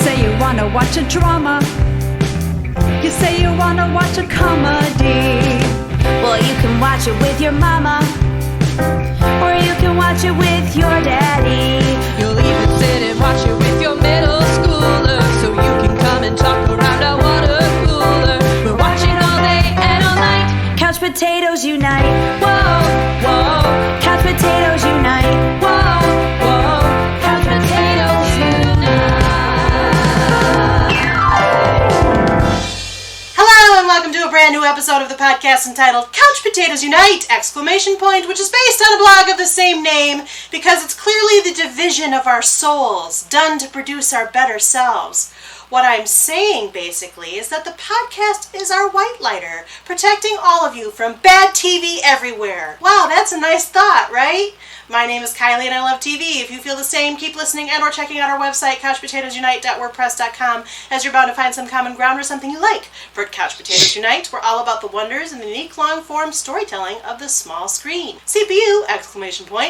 say you wanna watch a drama. You say you wanna watch a comedy. Well, you can watch it with your mama, or you can watch it with your daddy. You'll even sit and watch it with your middle schooler, so you can come and talk around a water cooler. We're watching all day and all night. Couch potatoes unite. Whoa, whoa. Couch potatoes unite. Whoa, whoa. Couch potatoes unite. Hello and welcome to a brand new episode of the podcast entitled Couch Potatoes Unite! Which is based on a blog of the same name because it's clearly the division of our souls done to produce our better selves. What I'm saying, basically, is that the podcast is our white lighter, protecting all of you from bad TV everywhere. Wow, that's a nice thought, right? My name is Kylie and I love TV. If you feel the same, keep listening and or checking out our website, couchpotatoesunite.wordpress.com, as you're bound to find some common ground or something you like. For Couch Potatoes Unite, we're all about the wonders and the unique long-form storytelling of the small screen. CPU, !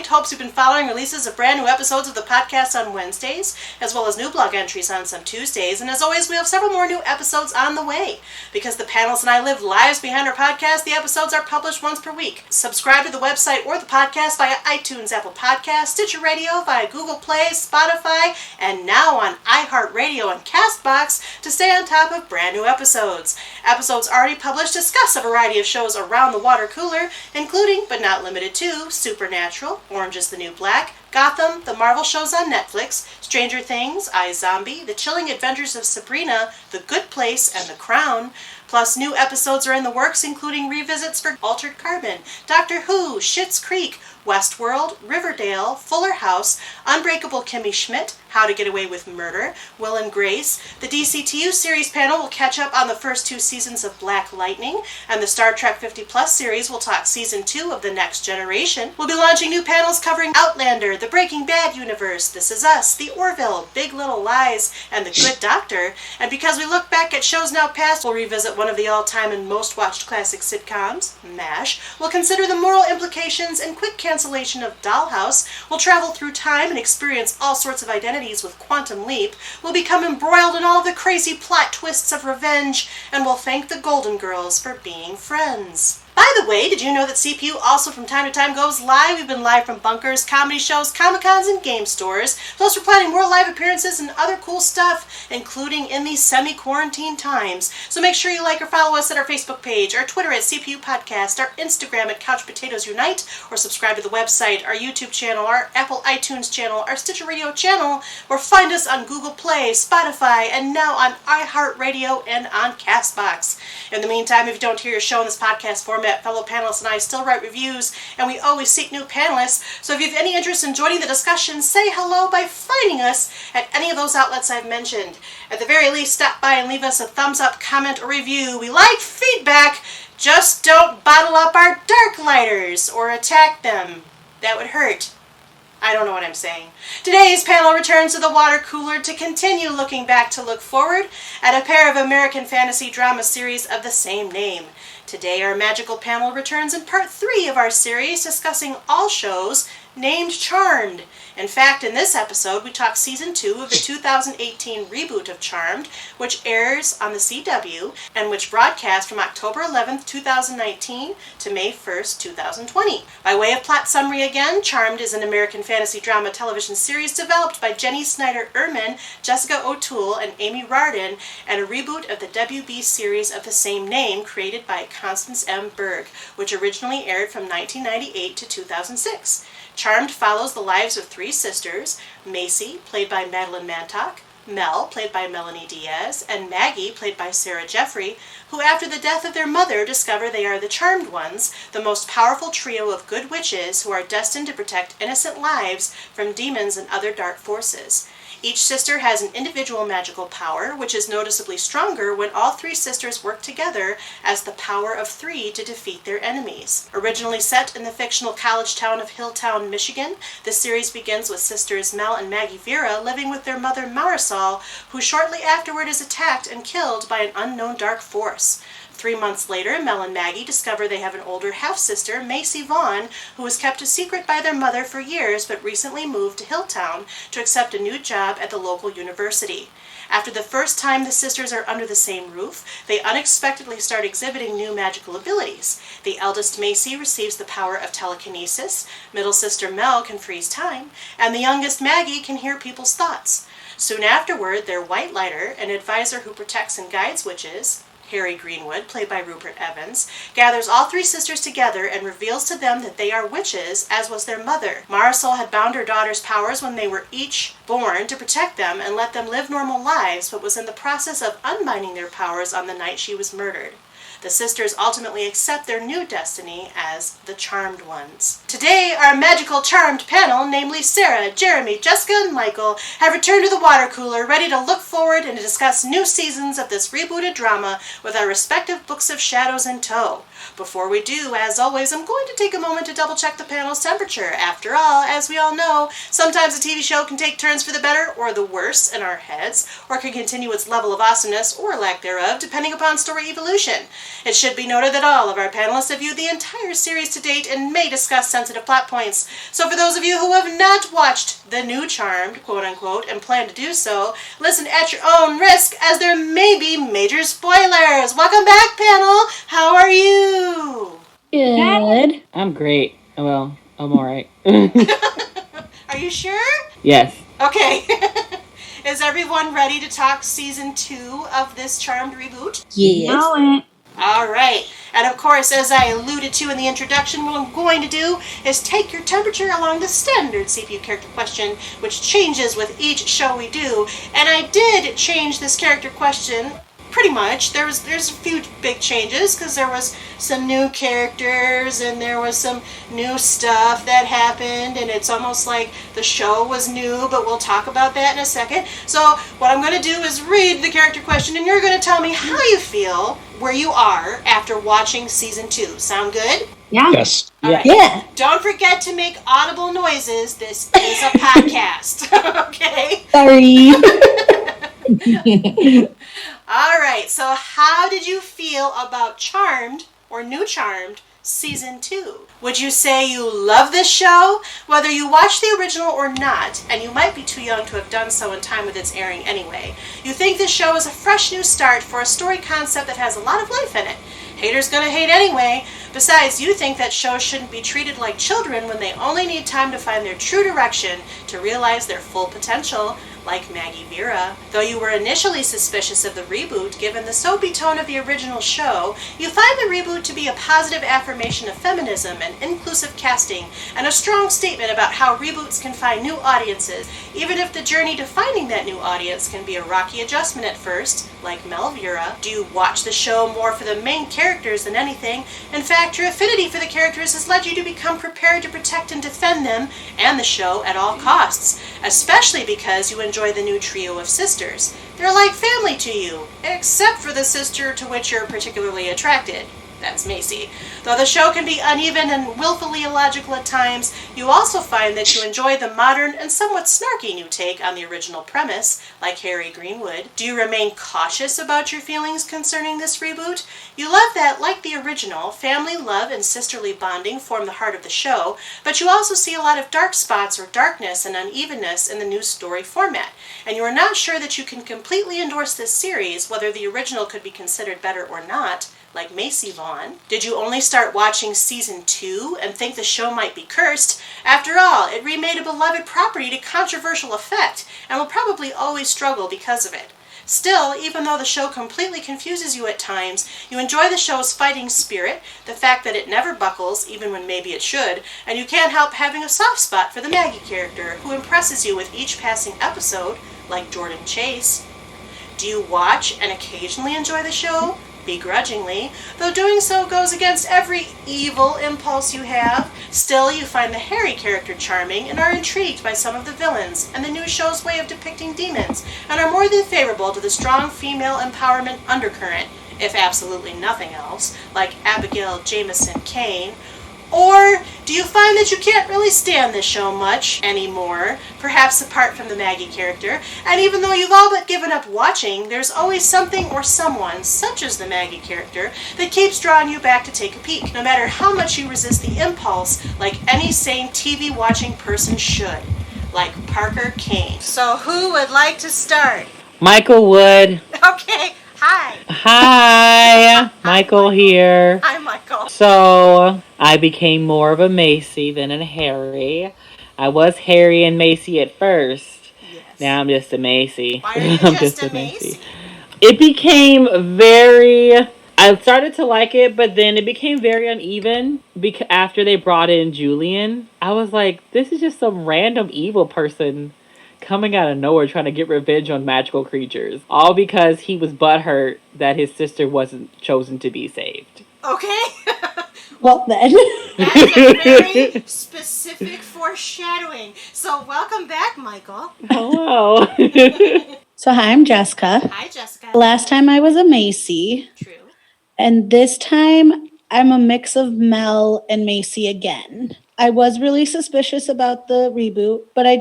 Hopes you've been following releases of brand new episodes of the podcast on Wednesdays, as well as new blog entries on some Tuesdays, and as always, we have several more new episodes on the way. Because the panelists and I live lives behind our podcast, the episodes are published once per week. Subscribe to the website or the podcast via iTunes, Apple Podcasts, Stitcher Radio, via Google Play, Spotify, and now on iHeartRadio and CastBox to stay on top of brand new episodes. Episodes already published discuss a variety of shows around the water cooler, including, but not limited to, Supernatural, Orange is the New Black, Gotham, the Marvel shows on Netflix, Stranger Things, iZombie, The Chilling Adventures of Sabrina, The Good Place, and The Crown. Plus, new episodes are in the works, including revisits for Altered Carbon, Doctor Who, Schitt's Creek, Westworld, Riverdale, Fuller House, Unbreakable Kimmy Schmidt, How to Get Away with Murder, Will and Grace. The DCTU series panel will catch up on the first 2 seasons of Black Lightning, and the Star Trek 50 Plus series will talk Season 2 of The Next Generation. We'll be launching new panels covering Outlander, the Breaking Bad universe, This Is Us, The Orville, Big Little Lies, and The Good Doctor. And because we look back at shows now past, we'll revisit one of the all-time and most watched classic sitcoms, MASH. We'll consider the moral implications and quick cancellation of Dollhouse. We'll travel through time and experience all sorts of identities with Quantum Leap. We'll become embroiled in all the crazy plot twists of revenge, and we'll thank the Golden Girls for being friends. By the way, did you know that CPU also from time to time goes live? We've been live from bunkers, comedy shows, Comic-Cons, and game stores. Plus, we're planning more live appearances and other cool stuff, including in these semi-quarantine times. So make sure you like or follow us at our Facebook page, our Twitter at CPU Podcast, our Instagram at Couch Potatoes Unite, or subscribe to the website, our YouTube channel, our Apple iTunes channel, our Stitcher Radio channel, or find us on Google Play, Spotify, and now on iHeartRadio and on CastBox. In the meantime, if you don't hear your show in this podcast format, fellow panelists and I still write reviews, and we always seek new panelists, so if you have any interest in joining the discussion, say hello by finding us at any of those outlets I've mentioned. At the very least, stop by and leave us a thumbs up, comment, or review. We like feedback, just don't bottle up our dark lighters or attack them. That would hurt. I don't know what I'm saying. Today's panel returns to the water cooler to continue looking back to look forward at a pair of American fantasy drama series of the same name. Today, our magical panel returns in part 3 of our series discussing all shows named Charmed. In fact, in this episode, we talk Season 2 of the 2018 reboot of Charmed, which airs on the CW and which broadcast from October 11th, 2019 to May 1st, 2020. By way of plot summary again, Charmed is an American fantasy drama television series developed by Jenny Snyder-Urman, Jessica O'Toole, and Amy Rardin, and a reboot of the WB series of the same name created by Constance M. Berg, which originally aired from 1998 to 2006. Charmed follows the lives of 3 sisters, Macy, played by Madeline Mantock, Mel, played by Melanie Diaz, and Maggie, played by Sarah Jeffrey, who after the death of their mother discover they are the Charmed Ones, the most powerful trio of good witches who are destined to protect innocent lives from demons and other dark forces. Each sister has an individual magical power, which is noticeably stronger when all 3 sisters work together as the power of 3 to defeat their enemies. Originally set in the fictional college town of Hilltown, Michigan, the series begins with sisters Mel and Maggie Vera living with their mother Marisol, who shortly afterward is attacked and killed by an unknown dark force. 3 months later, Mel and Maggie discover they have an older half-sister, Macy Vaughn, who was kept a secret by their mother for years but recently moved to Hilltown to accept a new job at the local university. After the first time the sisters are under the same roof, they unexpectedly start exhibiting new magical abilities. The eldest Macy receives the power of telekinesis, middle sister Mel can freeze time, and the youngest Maggie can hear people's thoughts. Soon afterward, their White Lighter, an advisor who protects and guides witches, Harry Greenwood, played by Rupert Evans, gathers all 3 sisters together and reveals to them that they are witches, as was their mother. Marisol had bound her daughter's powers when they were each born to protect them and let them live normal lives, but was in the process of unbinding their powers on the night she was murdered. The sisters ultimately accept their new destiny as the Charmed Ones. Today, our magical Charmed panel, namely Sarah, Jeremy, Jessica, and Michael, have returned to the water cooler, ready to look forward and to discuss new seasons of this rebooted drama with our respective books of shadows in tow. Before we do, as always, I'm going to take a moment to double-check the panel's temperature. After all, as we all know, sometimes a TV show can take turns for the better or the worse in our heads, or can continue its level of awesomeness or lack thereof, depending upon story evolution. It should be noted that all of our panelists have viewed the entire series to date and may discuss sensitive plot points. So for those of you who have not watched the new Charmed, quote-unquote, and plan to do so, listen at your own risk, as there may be major spoilers. Welcome back, panel! How are you? Good. I'm great. Well, I'm alright. Are you sure? Yes. Okay. Is everyone ready to talk season 2 of this Charmed reboot? Yes. All right. And of course, as I alluded to in the introduction, what I'm going to do is take your temperature along the standard CPU character question, which changes with each show we do. And I did change this character question pretty much. There's a few big changes, because there was some new characters and there was some new stuff that happened, and it's almost like the show was new, but we'll talk about that in a second. So what I'm going to do is read the character question, and you're going to tell me how you feel where you are after watching season 2. Sound good? Yeah. Yes. All right. Yeah. Don't forget to make audible noises. This is a podcast. Okay? Sorry. All right, so how did you feel about Charmed, or New Charmed, Season 2? Would you say you love this show, whether you watched the original or not, and you might be too young to have done so in time with its airing anyway? You think this show is a fresh new start for a story concept that has a lot of life in it? Haters gonna hate anyway. Besides, you think that shows shouldn't be treated like children when they only need time to find their true direction to realize their full potential, like Maggie Vera. Though you were initially suspicious of the reboot, given the soapy tone of the original show, you find the reboot to be a positive affirmation of feminism and inclusive casting, and a strong statement about how reboots can find new audiences, even if the journey to finding that new audience can be a rocky adjustment at first, like Mel Vera. Do you watch the show more for the main characters than anything? In fact, your affinity for the characters has led you to become prepared to protect and defend them and the show at all costs, especially because you enjoy the new trio of sisters. They're like family to you, except for the sister to which you're particularly attracted. That's Macy. Though the show can be uneven and willfully illogical at times, you also find that you enjoy the modern and somewhat snarky new take on the original premise, like Harry Greenwood. Do you remain cautious about your feelings concerning this reboot? You love that, like the original, family love and sisterly bonding form the heart of the show, but you also see a lot of dark spots or darkness and unevenness in the new story format, and you are not sure that you can completely endorse this series, whether the original could be considered better or not, like Macy Vaughn. Did you only start watching season 2 and think the show might be cursed? After all, it remade a beloved property to controversial effect, and will probably always struggle because of it. Still, even though the show completely confuses you at times, you enjoy the show's fighting spirit, the fact that it never buckles, even when maybe it should, and you can't help having a soft spot for the Maggie character, who impresses you with each passing episode, like Jordan Chase. Do you watch and occasionally enjoy the show? Begrudgingly, though doing so goes against every evil impulse you have. Still, you find the Harry character charming and are intrigued by some of the villains and the new show's way of depicting demons, and are more than favorable to the strong female empowerment undercurrent, if absolutely nothing else, like Abigail Jamison Kane, Or do you find that you can't really stand this show much anymore, perhaps apart from the Maggie character, and even though you've all but given up watching, there's always something or someone, such as the Maggie character, that keeps drawing you back to take a peek, no matter how much you resist the impulse, like any sane TV-watching person should, like Parker Kane. So who would like to start? Michael Wood. Okay, hi. Hi. Michael here. Hi, Michael. So, I became more of a Macy than a Harry. I was Harry and Macy at first. Yes. Now I'm just a Macy. Why are you I'm just a Macy? It became very... I started to like it, but then it became very uneven after they brought in Julian. I was like, this is just some random evil person coming out of nowhere trying to get revenge on magical creatures. All because he was butthurt that his sister wasn't chosen to be saved. Okay. Well, then. That's a very specific foreshadowing. So welcome back, Michael. Hello. So, hi, I'm Jessica. Hi, Jessica. Last time I was a Macy. True. And this time I'm a mix of Mel and Macy again. I was really suspicious about the reboot, but I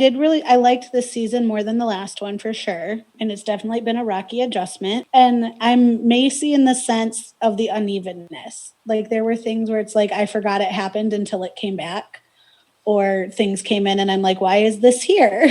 liked this season more than the last one for sure. And it's definitely been a rocky adjustment. And I'm Macy in the sense of the unevenness. Like there were things where it's like, I forgot it happened until it came back. Or things came in and I'm like, why is this here?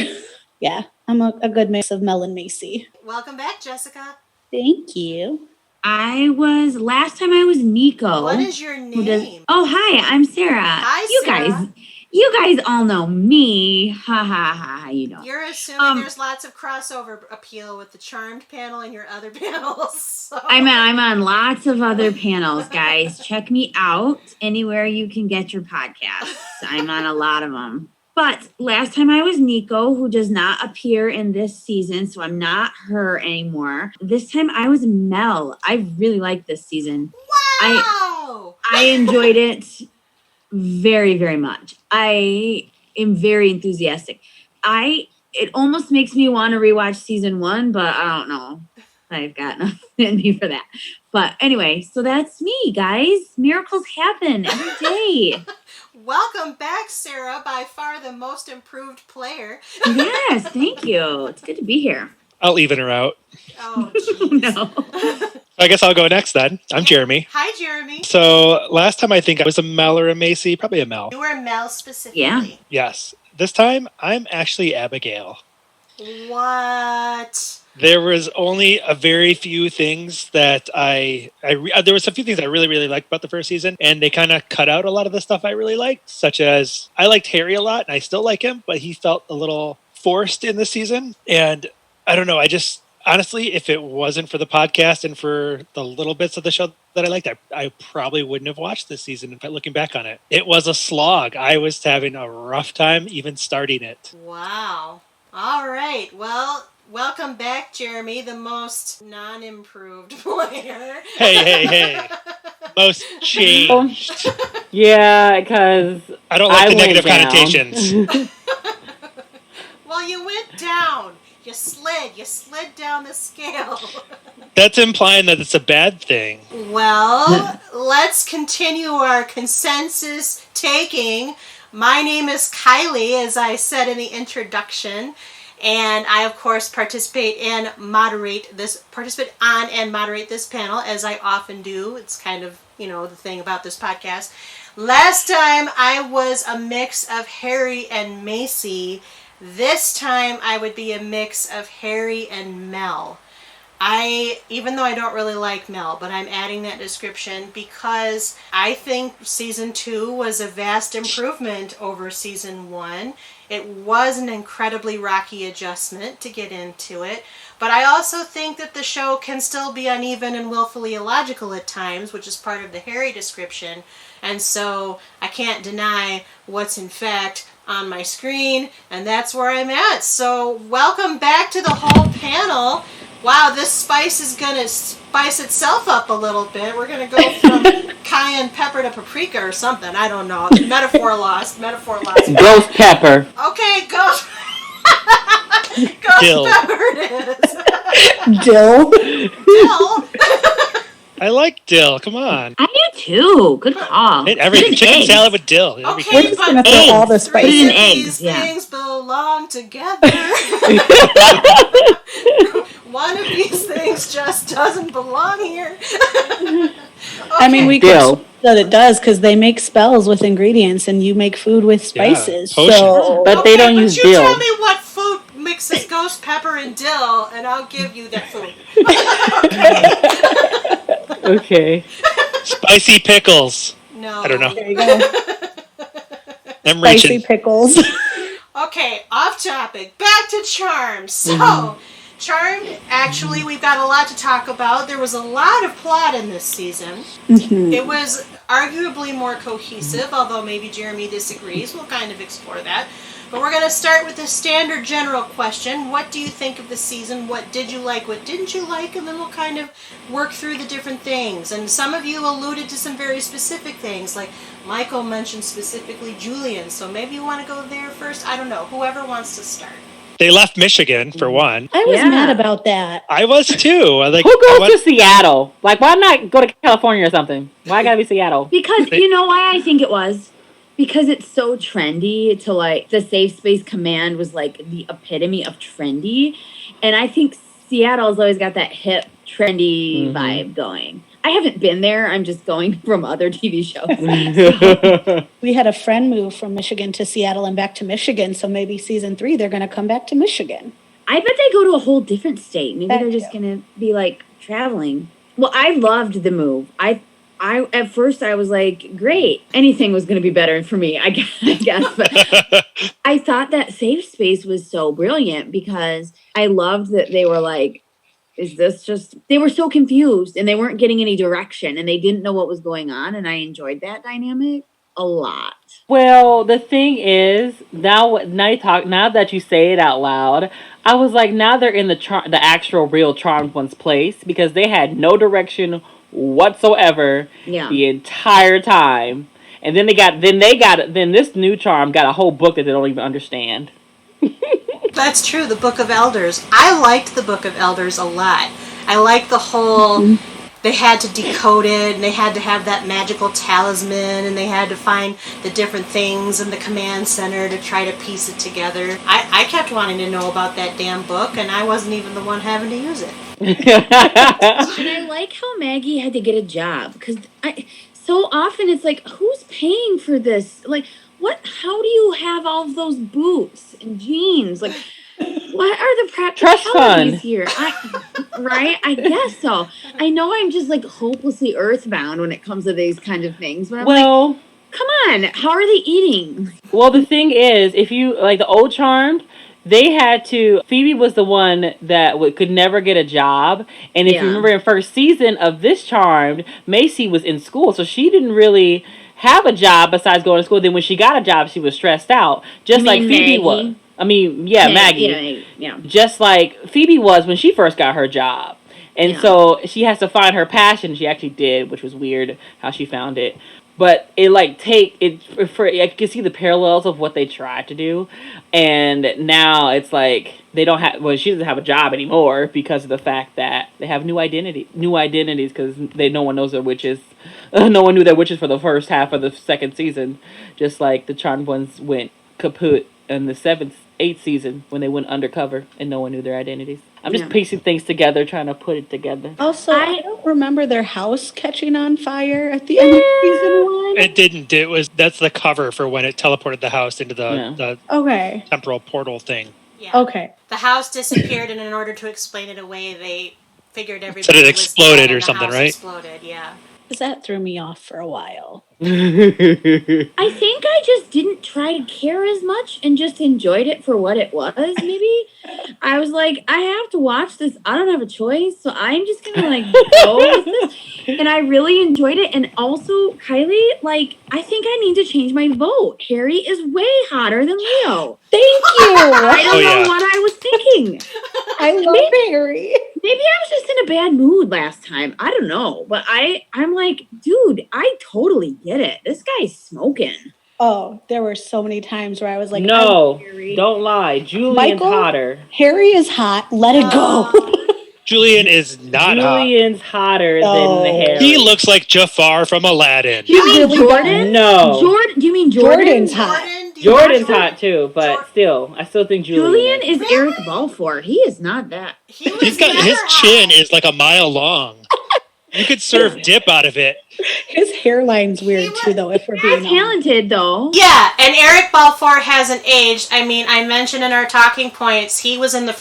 Yeah, I'm a good mix of Mel and Macy. Welcome back, Jessica. Thank you. Last time I was Nico. What is your name? Hi, I'm Sarah. Hi, Sarah. You guys all know me. Ha ha ha, how you know? You're assuming there's lots of crossover appeal with the Charmed panel and your other panels. So. I'm on lots of other panels, guys. Check me out anywhere you can get your podcasts. I'm on a lot of them. But last time I was Nico, who does not appear in this season, so I'm not her anymore. This time I was Mel. I really liked this season. Wow! I enjoyed it very, very much. I am very enthusiastic. It almost makes me want to rewatch season 1, but I don't know. I've got nothing in me for that. But anyway, so that's me, guys. Miracles happen every day. Welcome back, Sarah, by far the most improved player. Yes, thank you. It's good to be here. I'll even her out. Oh, jeez. No. I guess I'll go next then. I'm Jeremy. Hi, Jeremy. So last time I think I was a Mel or a Macy, probably a Mel. You were Mel specifically. Yeah. Yes. This time I'm actually Abigail. What? There was only a very few things that there was a few things I really, really liked about the first season, and they kind of cut out a lot of the stuff I really liked, such as I liked Harry a lot, and I still like him, but he felt a little forced in this season. And I don't know, honestly, if it wasn't for the podcast and for the little bits of the show that I liked, I probably wouldn't have watched this season. Looking back on it, it was a slog. I was having a rough time even starting it. Wow. All right. Well, welcome back, Jeremy, the most non-improved player. Hey. Most changed. Yeah, because I don't like the negative down. connotations. Well, you went down. You slid down the scale. That's implying that it's a bad thing. Well, let's continue our consensus taking. My name is Kylie, as I said in the introduction, and I, of course, participate on and moderate this panel, as I often do. It's kind of, the thing about this podcast. Last time, I was a mix of Harry and Macy. This time, I would be a mix of Harry and Mel. Even though I don't really like Mel, but I'm adding that description because I think season 2 was a vast improvement over season 1. It was an incredibly rocky adjustment to get into it, but I also think that the show can still be uneven and willfully illogical at times, which is part of the Harry description, and so I can't deny what's in fact on my screen, and that's where I'm at. So welcome back to the whole panel. Wow, this spice is going to spice itself up a little bit. We're going to go from cayenne pepper to paprika or something. I don't know. Metaphor lost. Ghost pepper. Okay, ghost Dill. pepper it is. Dill. Dill. I I like dill. Come on. I do too. Good call. Hit everything. Put in Chicken eggs. salad with dill. It'll be Okay, We're good. just but gonna throw all the three spices. of eggs, these yeah. things belong together. One of these things just doesn't belong here. I mean, we Dill. could that it does because they make spells with ingredients, and you make food with spices. potions. So, But they don't but use you dill. tell me what food mixes ghost pepper and dill, and I'll give you that food. Okay. Spicy pickles. No. I don't know. there you go. I'm Spicy reaching. pickles. Okay, off topic. Back to Charmed. So, Charmed, actually, we've got a lot to talk about. There was a lot of plot in this season. It was arguably more cohesive, although maybe Jeremy disagrees. We'll kind of explore that. But we're going to start with the standard general question. What do you think of the season? What did you like? What didn't you like? And then we'll kind of work through the different things. And some of you alluded to some very specific things, like Michael mentioned specifically Julian. So maybe you want to go there first? I don't know. Whoever wants to start. They left Michigan for one. I was Yeah. mad about that. I was too. I like. Who I goes want- to Seattle? Like, why not go to California or something? Why gotta be Seattle? Because you know why I think it was? Because it's so trendy to like the Safe Space Command was like the epitome of trendy. And I think Seattle's always got that hip, trendy vibe going. I haven't been there. I'm just going from other TV shows. We had a friend move from Michigan to Seattle and back to Michigan, so maybe season 3 they're going to come back to Michigan. I bet they go to a whole different state. Maybe Heck they're just yeah. going to be like traveling. Well, I loved the move. I at first I was like, great. Anything was going to be better for me, I guess. But I thought that Safe Space was so brilliant because I loved that they were like, is this just, they were so confused and they weren't getting any direction and they didn't know what was going on. And I enjoyed that dynamic a lot. Well, the thing is, now that you say it out loud, I was like, now they're in the actual real Charmed One's place because they had no direction whatsoever Yeah. the entire time. And then then this new Charm got a whole book that they don't even understand. That's true, the Book of Elders. I liked the Book of Elders a lot. I liked the whole, they had to decode it, and they had to have that magical talisman, and they had to find the different things in the command center to try to piece it together. I kept wanting to know about that damn book, and I wasn't even the one having to use it. And I like how Maggie had to get a job because so often it's like, who's paying for this? Like, what? How do you have all of those boots and jeans? Like, what are the Trust fund. practicalities here? Right? I guess so. I know I'm just like hopelessly earthbound when it comes to these kind of things, but I'm Well, like, come on, how are they eating? well, the thing is, if you like the old Charmed, they had to. Phoebe was the one that could never get a job, and if Yeah. you remember in first season of this Charmed, Macy was in school, so she didn't really have a job besides going to school. Then when she got a job, she was stressed out, just You like mean Phoebe Maggie? was. I mean, yeah, Maggie. Yeah. Just like Phoebe was when she first got her job. And Yeah. so she has to find her passion. She actually did, which was weird how she found it. But it I can see the parallels of what they tried to do. And now it's like she doesn't have a job anymore because of the fact that they have new identities because no one knows they're witches. No one knew they're witches for the first half of the second season. Just like the Charmed Ones went kaput in the 8th season when they went undercover and no one knew their identities. I'm just Yeah. piecing things together, trying to put it together. Also, I don't remember their house catching on fire at the end of season 1. It didn't. That's the cover for when it teleported the house into the Okay. temporal portal thing. Yeah. Okay. The house disappeared, and in order to explain it away, they figured everybody Said it was exploded dead and or the something, house right? Exploded, yeah. Because that threw me off for a while. I think I just didn't try to care as much and just enjoyed it for what it was, maybe. I was like, I have to watch this. I don't have a choice, so I'm just going to, like, go with this. And I really enjoyed it. And also, Kylie, like, I think I need to change my vote. Harry is way hotter than Leo. Thank you. I don't Oh, know yeah. what I was thinking. I love Harry. Maybe I was just in a bad mood last time. I don't know. But I'm like, dude, I totally get it. This guy's smoking. Oh, there were so many times where I was like, No, Harry. don't lie. Julian's Michael? hotter. Harry is hot. Let it go. Julian is not Julian's hotter than the Harry. hot. He looks like Jafar from Aladdin. Do you mean Jordan? No. Do you mean Jordan? Jordan's hot. Jordan's hot too, but I still think Julian is Really? Eric Balfour. He is not that. He's got his chin is like a mile long. You could serve dip out of it. His hairline's weird too, though, if we're He's being honest. talented though. Yeah, and Eric Balfour hasn't aged. I mean, I mentioned in our talking points, he was in the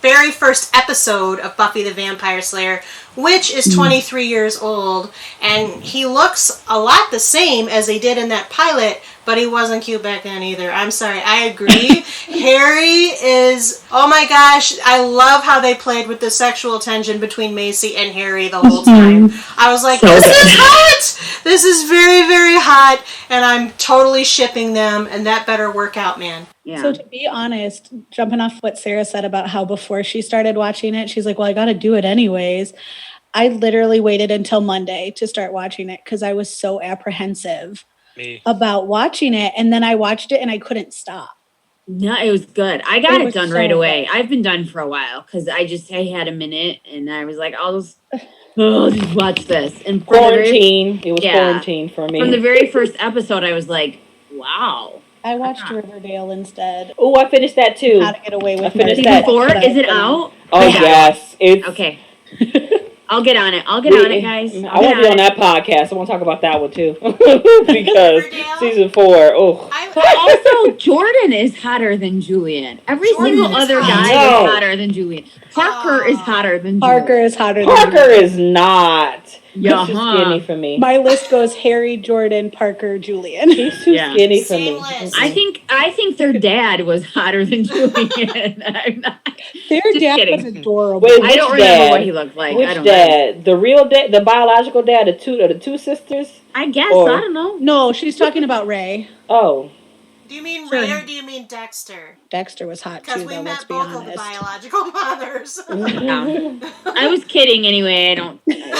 very first episode of Buffy the Vampire Slayer, which is 23 years old, and he looks a lot the same as he did in that pilot, but he wasn't cute back then either. I'm sorry, I agree. Harry is, oh my gosh, I love how they played with the sexual tension between Macy and Harry the whole time. I was like, this is hot! This is very, very hot, and I'm totally shipping them, and that better work out, man. Yeah. So to be honest, jumping off what Sarah said about how before she started watching it, she's like, well, I got to do it anyways. I literally waited until Monday to start watching it because I was so apprehensive about watching it. And then I watched it and I couldn't stop. No, it was good. I got it done so right away. good. I've been done for a while because I had a minute and I was like, I'll just watch this. And quarantine. It was quarantine for me. From the very first episode, I was like, wow. I watched Riverdale instead. Oh, I finished that too. How to Get Away with I finished Murder. that. Season 4, is it out? Oh yes, it's Okay. I'll get on it. I'll get on it, guys. I want to be on that podcast. I want to talk about that one too because season 4. Oh, But also, Jordan is hotter than Julian. Every single other guy is hotter than Julian. Parker is hotter than Julian. Parker is hotter than Parker Julian. is not. Yeah, He's too skinny for me. My list goes Harry, Jordan, Parker, Julian. He's too skinny for me. I think their dad was hotter than Julian. I'm not, Their just dad kidding. was adorable. Wait, I don't which remember dad? what he looked like. Which I don't know. dad? The real dad, the biological dad, the two sisters? I guess. Or- I don't know. No, she's talking about Ray. Oh. Do you mean Ray or do you mean Dexter? Dexter was hot Because too, we though, let's met be both of the honest. biological mothers. No. I was kidding anyway. I don't care.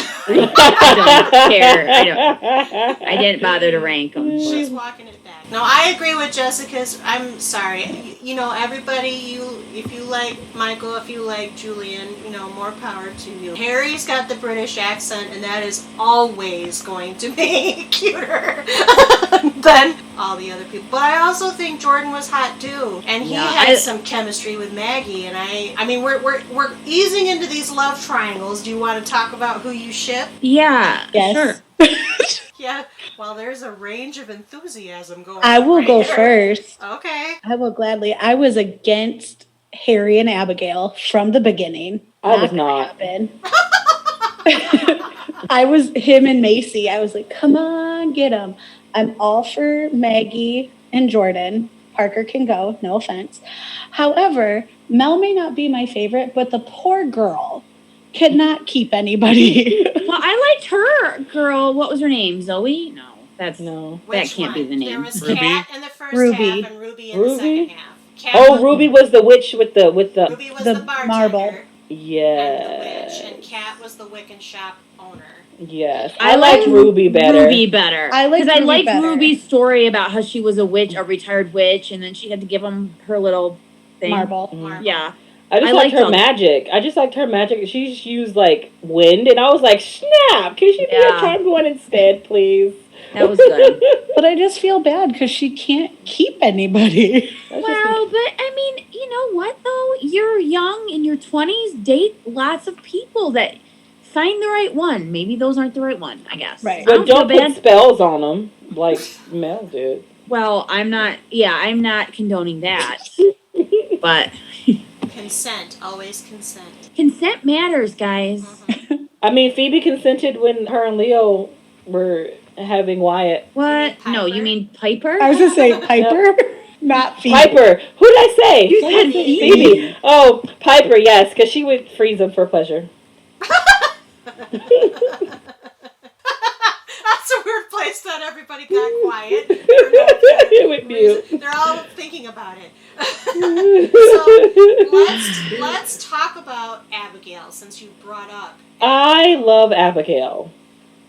I didn't bother to rank them. She's walking it back. No, I agree with Jessica's. I'm sorry. You know, everybody, if you like Michael, if you like Julian, more power to you. Harry's got the British accent, and that is always going to be cuter than all the other people. But I also think Jordan was hot too, and he had some chemistry with Maggie. And I mean, we're easing into these love triangles. Do you want to talk about who you ship? Yeah. Yes. Sure. Yeah. Well, there's a range of enthusiasm going. I will right go here. first. Okay. I will gladly. I was against Harry and Abigail from the beginning. I was gonna not. happen. I was him and Macy. I was like, come on, get him. I'm all for Maggie and Jordan. Parker can go, no offense. However, Mel may not be my favorite, but the poor girl cannot keep anybody. Well, I liked her girl. What was her name? Zoe? No, that's No. that Which can't one? be the name. There was Ruby? Kat in the first Ruby. half and Ruby in the second half. Kat Oh, Ruby was the witch with the Ruby was the the bartender marble. and the yeah. witch, and Kat was the Wiccan shop owner. Yes. I liked Ruby better. Ruby better. I liked because I Ruby liked better. Ruby's story about how she was a witch, a retired witch, and then she had to give him her little thing. Marble. Marble. Yeah. I just I liked liked her them. magic. I just liked her magic. She just used like wind, and I was like, "Snap! Can she be a Yeah. charmed one instead, please?" That was good. But I just feel bad because she can't keep anybody. Well, but I mean, you know what though? You're young in your 20s, date lots of people that find the right one. Maybe those aren't the right one, I guess. Right. I But don't feel put spells on them like Mel did. Well, I'm not condoning that. But Consent, always consent. consent matters, guys. I mean, Phoebe consented when her and Leo were having Wyatt. What? Piper? No, you mean Piper? I was gonna say Piper, not Phoebe. Piper. Who did I say? You said Phoebe. Oh, Piper. Yes, because she would freeze him for pleasure. That's a weird place that everybody got quiet. It would mute. They're all thinking about it. So let's talk about Abigail since you brought up. I love Abigail.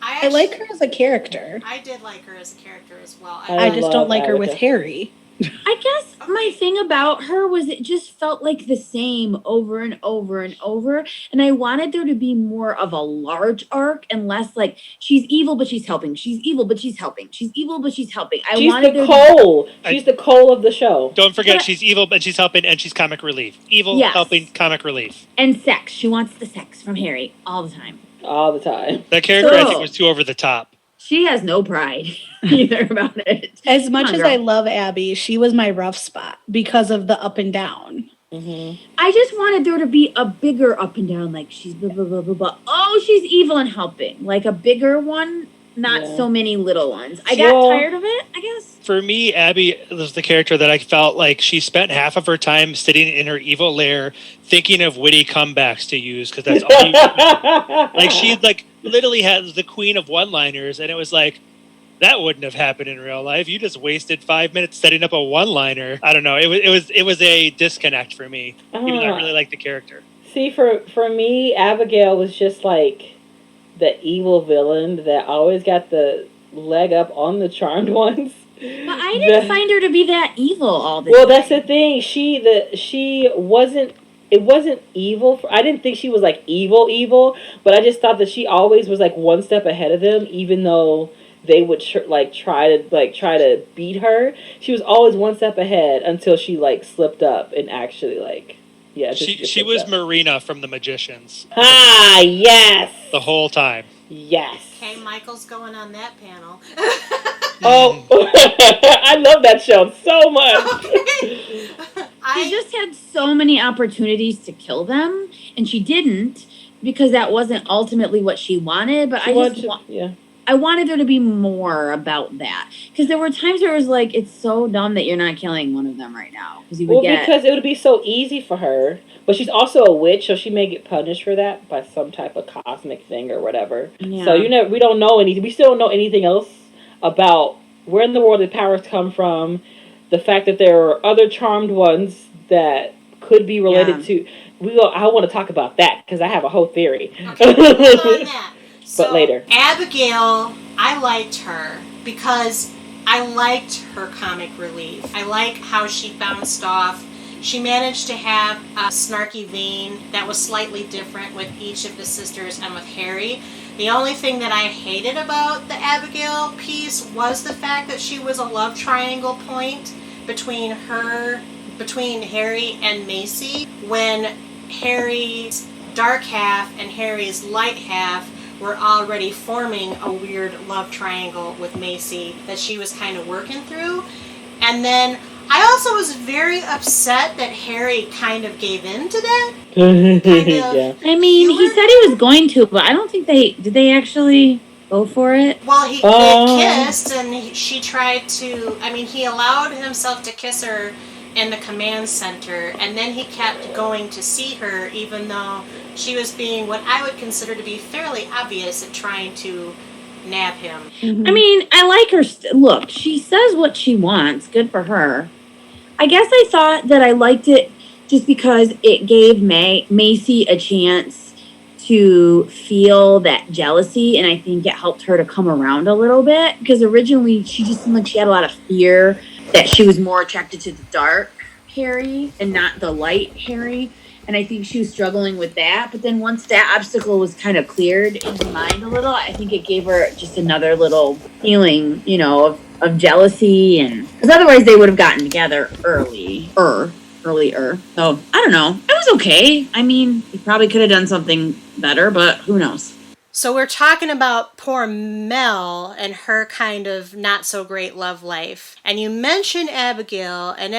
I like her as a character. I did like her as a character as well. I just love don't like her with Abigail. Harry. I guess my thing about her was it just felt like the same over and over and over. And I wanted there to be more of a large arc and less like she's evil, but she's helping. She's evil, but she's helping. She's evil, but she's helping. She's the Cole. She's the Cole of the show. Don't forget, she's evil, but she's helping, and she's comic relief. Evil, Yes. helping, comic relief. And sex. She wants the sex from Harry all the time. All the time. That character, I think, was too over the top. She has no pride either about it. As much as I love Abby, she was my rough spot because of the up and down. Mm-hmm. I just wanted there to be a bigger up and down, like she's blah, blah, blah, blah, blah. Oh, she's evil and helping. Like a bigger one, not so many little ones. I got tired of it, I guess. For me, Abby was the character that I felt like she spent half of her time sitting in her evil lair thinking of witty comebacks to use, because that's all you like, she like literally has the queen of one-liners, and it was like, that wouldn't have happened in real life. You just wasted 5 minutes setting up a one-liner. I don't know. It was a disconnect for me, even though I really liked the character. See, for me, Abigail was just like the evil villain that always got the leg up on the charmed ones. But I didn't find her to be that evil all the time. Well, that's the thing. She wasn't. It wasn't evil. I didn't think she was like evil, but I just thought that she always was like one step ahead of them, even though they would try to beat her. She was always one step ahead until she like slipped up and actually like She was Marina from The Magicians. Ah, yes. The whole time. Yes. Okay, Michael's going on that panel. Oh, I love that show so much. She just had so many opportunities to kill them, and she didn't because that wasn't ultimately what she wanted. But I wanted there to be more about that, because there were times where it was like, it's so dumb that you're not killing one of them right now, because because it would be so easy for her. But she's also a witch, so she may get punished for that by some type of cosmic thing or whatever. Yeah. So we don't know anything. We still don't know anything else about where in the world the powers come from. The fact that there are other charmed ones that could be related to. I want to talk about that because I have a whole theory. Okay, hold on that. But later. Abigail, I liked her because I liked her comic relief. I like how she bounced off. She managed to have a snarky vein that was slightly different with each of the sisters and with Harry. The only thing that I hated about the Abigail piece was the fact that she was a love triangle point between Harry and Macy, when Harry's dark half and Harry's light half were already forming a weird love triangle with Macy that she was kind of working through. And then I also was very upset that Harry kind of gave in to that. I mean, he said he was going to, but I don't think did they actually go for it? Well, they kissed, and she tried to, he allowed himself to kiss her in the command center, and then he kept going to see her, even though she was being what I would consider to be fairly obvious at trying to nab him. Mm-hmm. I mean, I like her. Look, she says what she wants. Good for her. I guess I thought that I liked it just because it gave Macy a chance to feel that jealousy, and I think it helped her to come around a little bit, because originally she just seemed like she had a lot of fear that she was more attracted to the dark Harry and not the light Harry. And I think she was struggling with that. But then once that obstacle was kind of cleared in her mind a little, I think it gave her just another little feeling, of jealousy. And because otherwise they would have gotten together earlier. So I don't know. It was okay. I mean, he probably could have done something better, but who knows? So we're talking about poor Mel and her kind of not so great love life. And you mentioned Abigail, and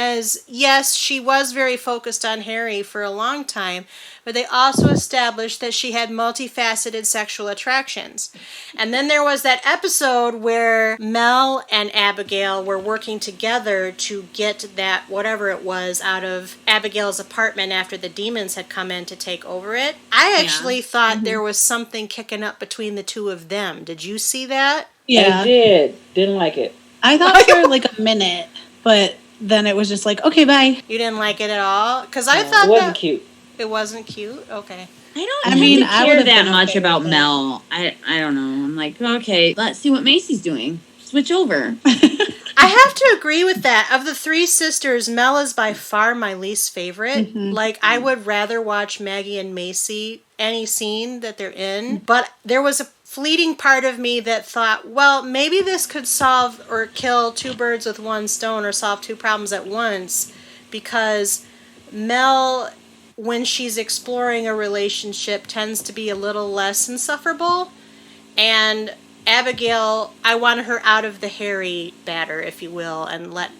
yes, she was very focused on Harry for a long time, but they also established that she had multifaceted sexual attractions. And then there was that episode where Mel and Abigail were working together to get that, whatever it was, out of Abigail's apartment after the demons had come in to take over it. I actually thought there was something kicking up between the two of them. Did you see that? Yeah. I did. Didn't like it. I thought for like a minute, but then it was just like, okay, bye. You didn't like it at all? Because I thought it wasn't cute. It wasn't cute? Okay. I don't care that much about Mel. I don't know. I'm like, okay, let's see what Macy's doing. Switch over. I I have to agree with that. Of the three sisters, Mel is by far my least favorite. Like, I would rather watch Maggie and Macy any scene that they're in. But there was a fleeting part of me that thought, well, maybe this could solve or kill two birds with one stone or solve two problems at once. Because Mel, when she's exploring a relationship, tends to be a little less insufferable. And Abigail, I wanted her out of the Harry batter, if you will, and let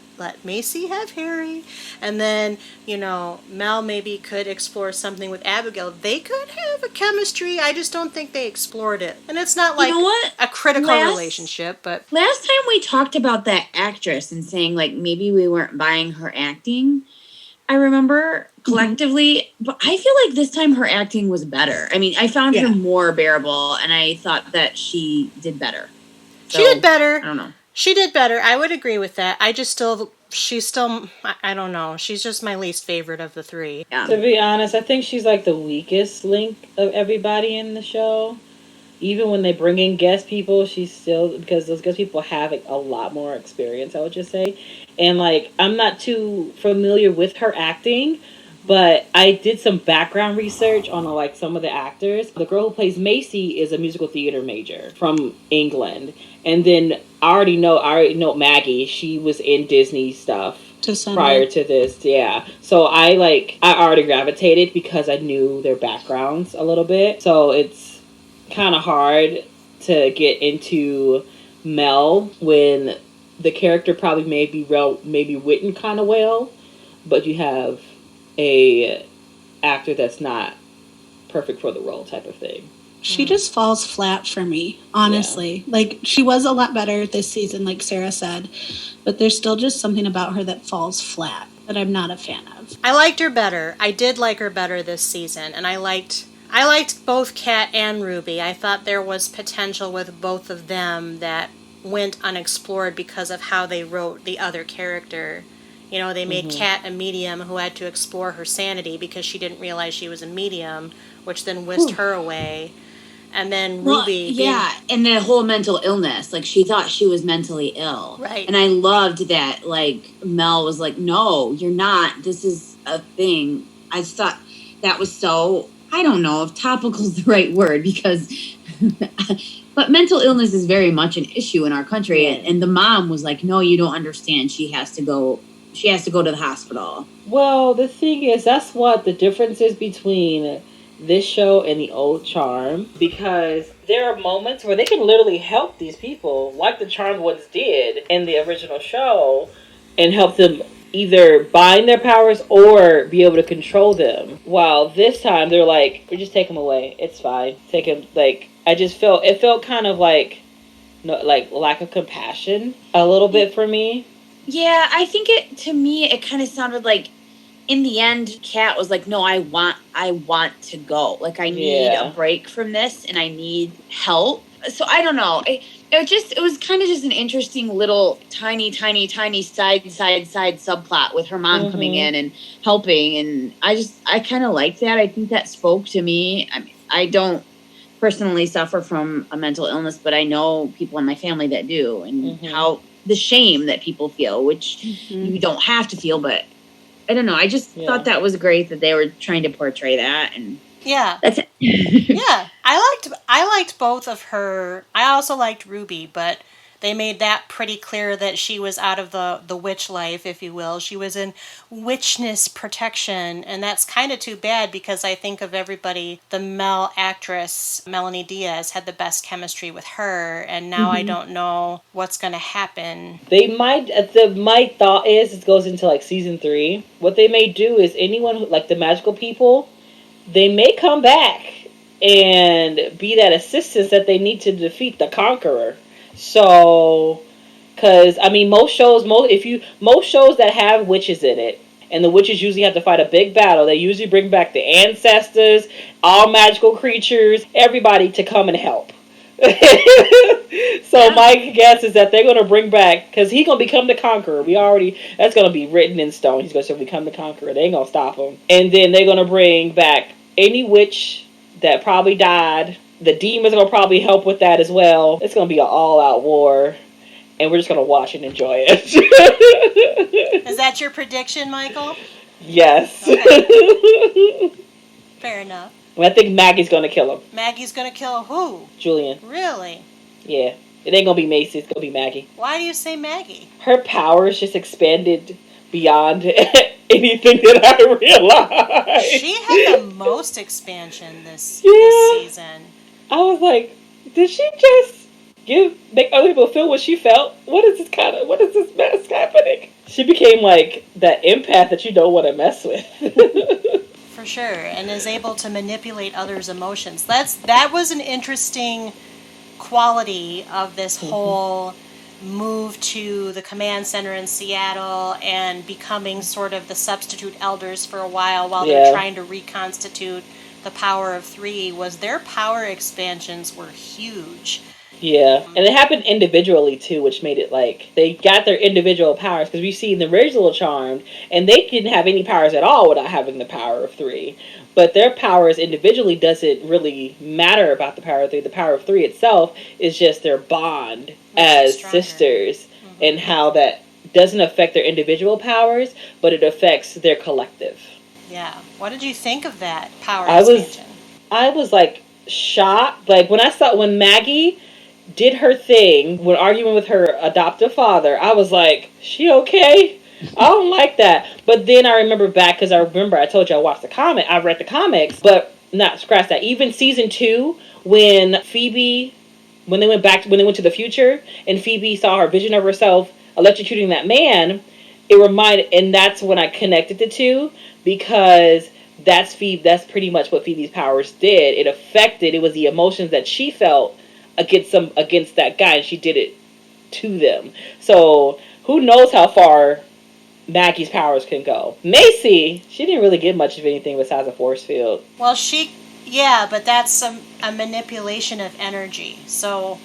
Macy have Harry. And then, Mel maybe could explore something with Abigail. They could have a chemistry. I just don't think they explored it. And it's not like a critical relationship, but... Last time we talked about that actress and saying, like, maybe we weren't buying her acting, I remember collectively, but I feel like this time her acting was better. I mean, I found her more bearable, and I thought that she did better. So, she did better. I don't know. She did better. I would agree with that. She's still, I don't know. She's just my least favorite of the three. Yeah. To be honest, I think she's like the weakest link of everybody in the show. Even when they bring in guest people, she's still, because those guest people have a lot more experience, I would just say. And like, I'm not too familiar with her acting, but I did some background research on like some of the actors. The girl who plays Macy is a musical theater major from England. And then I already know Maggie. She was in Disney stuff prior to this. Yeah. So I already gravitated because I knew their backgrounds a little bit. So it's kind of hard to get into Mel when the character probably maybe written kind of well, but you have a actor that's not perfect for the role type of thing. She just falls flat for me, honestly. Yeah. Like, she was a lot better this season, like Sarah said, but there's still just something about her that falls flat that I'm not a fan of. I liked her better. I did like her better this season, and I liked both Kat and Ruby. I thought there was potential with both of them that went unexplored because of how they wrote the other character. They made Kat a medium who had to explore her sanity because she didn't realize she was a medium, which then whisked her away. And then Ruby... and the whole mental illness. Like, she thought she was mentally ill. Right. And I loved that, like, Mel was like, no, you're not. This is a thing. I thought that was so... I don't know if topical is the right word because... But mental illness is very much an issue in our country. And the mom was like, no, you don't understand. She has to go to the hospital. Well, the thing is, that's what the difference is between this show and the old Charm, because there are moments where they can literally help these people, like the Charmed ones did in the original show, and help them either bind their powers or be able to control them. While this time, they're like, we just take them away. It's fine. Take them, it felt kind of like lack of compassion a little bit for me. Yeah, I think to me, it kind of sounded like, in the end, Kat was like, no, I want to go. Like, I need a break from this, and I need help. So, I don't know. It was kind of just an interesting little tiny side subplot with her mom coming in and helping. And I kind of like that. I think that spoke to me. I mean, I don't personally suffer from a mental illness, but I know people in my family that do, and how the shame that people feel, which you don't have to feel, but I don't know. I just thought that was great that they were trying to portray that, and that's it. Yeah, I liked both of her. I also liked Ruby, but they made that pretty clear that she was out of the witch life, if you will. She was in witchness protection, and that's kind of too bad because I think of everybody, the Mel actress, Melanie Diaz, had the best chemistry with her, and now I don't know what's going to happen. My thought is, it goes into like season 3, what they may do is anyone who, like the magical people, they may come back and be that assistance that they need to defeat the conqueror. So, because I mean, most shows that have witches in it, and the witches usually have to fight a big battle, they usually bring back the ancestors, all magical creatures, everybody to come and help. So my guess is that they're going to bring back, because he's going to become the conqueror. That's going to be written in stone. He's going to become the conqueror. They ain't going to stop him. And then they're going to bring back any witch that probably died. The demons are going to probably help with that as well. It's going to be an all-out war. and we're just gonna watch and enjoy it. Is that your prediction, Michael? Yes. Okay. Fair enough. I think Maggie's gonna kill him. Maggie's gonna kill who? Julian. Really? Yeah. It ain't gonna be Macy, it's gonna be Maggie. Why do you say Maggie? Her powers just expanded beyond anything that I realized. She had the most expansion this season. I was like, did she just make other people feel what she felt? What is this mess happening? She became like that empath that you don't want to mess with. For sure, and is able to manipulate others' emotions. That was an interesting quality of this whole move to the command center in Seattle and becoming sort of the substitute elders for a while they're trying to reconstitute the power of 3, was their power expansions were huge. Yeah, and it happened individually too, which made it like they got their individual powers, because we see in the original Charmed, and they didn't have any powers at all without having the power of 3. But their powers individually doesn't really matter about the power of 3. The power of 3 itself is just their bond as sisters, and how that doesn't affect their individual powers, but it affects their collective. Yeah. What did you think of that power expansion? I was like shocked. Like when Maggie did her thing when arguing with her adoptive father, I was like, she okay? I don't like that. But then I remember back, because I told you I read the comics, but not scratch that. Even season 2, when they went to the future, and Phoebe saw her vision of herself electrocuting that man, and that's when I connected the two, because that's pretty much what Phoebe's powers did. It was the emotions that she felt against that guy, and she did it to them. So who knows how far Maggie's powers can go. Macy, she didn't really get much of anything besides a force field. Well, but that's a manipulation of energy. So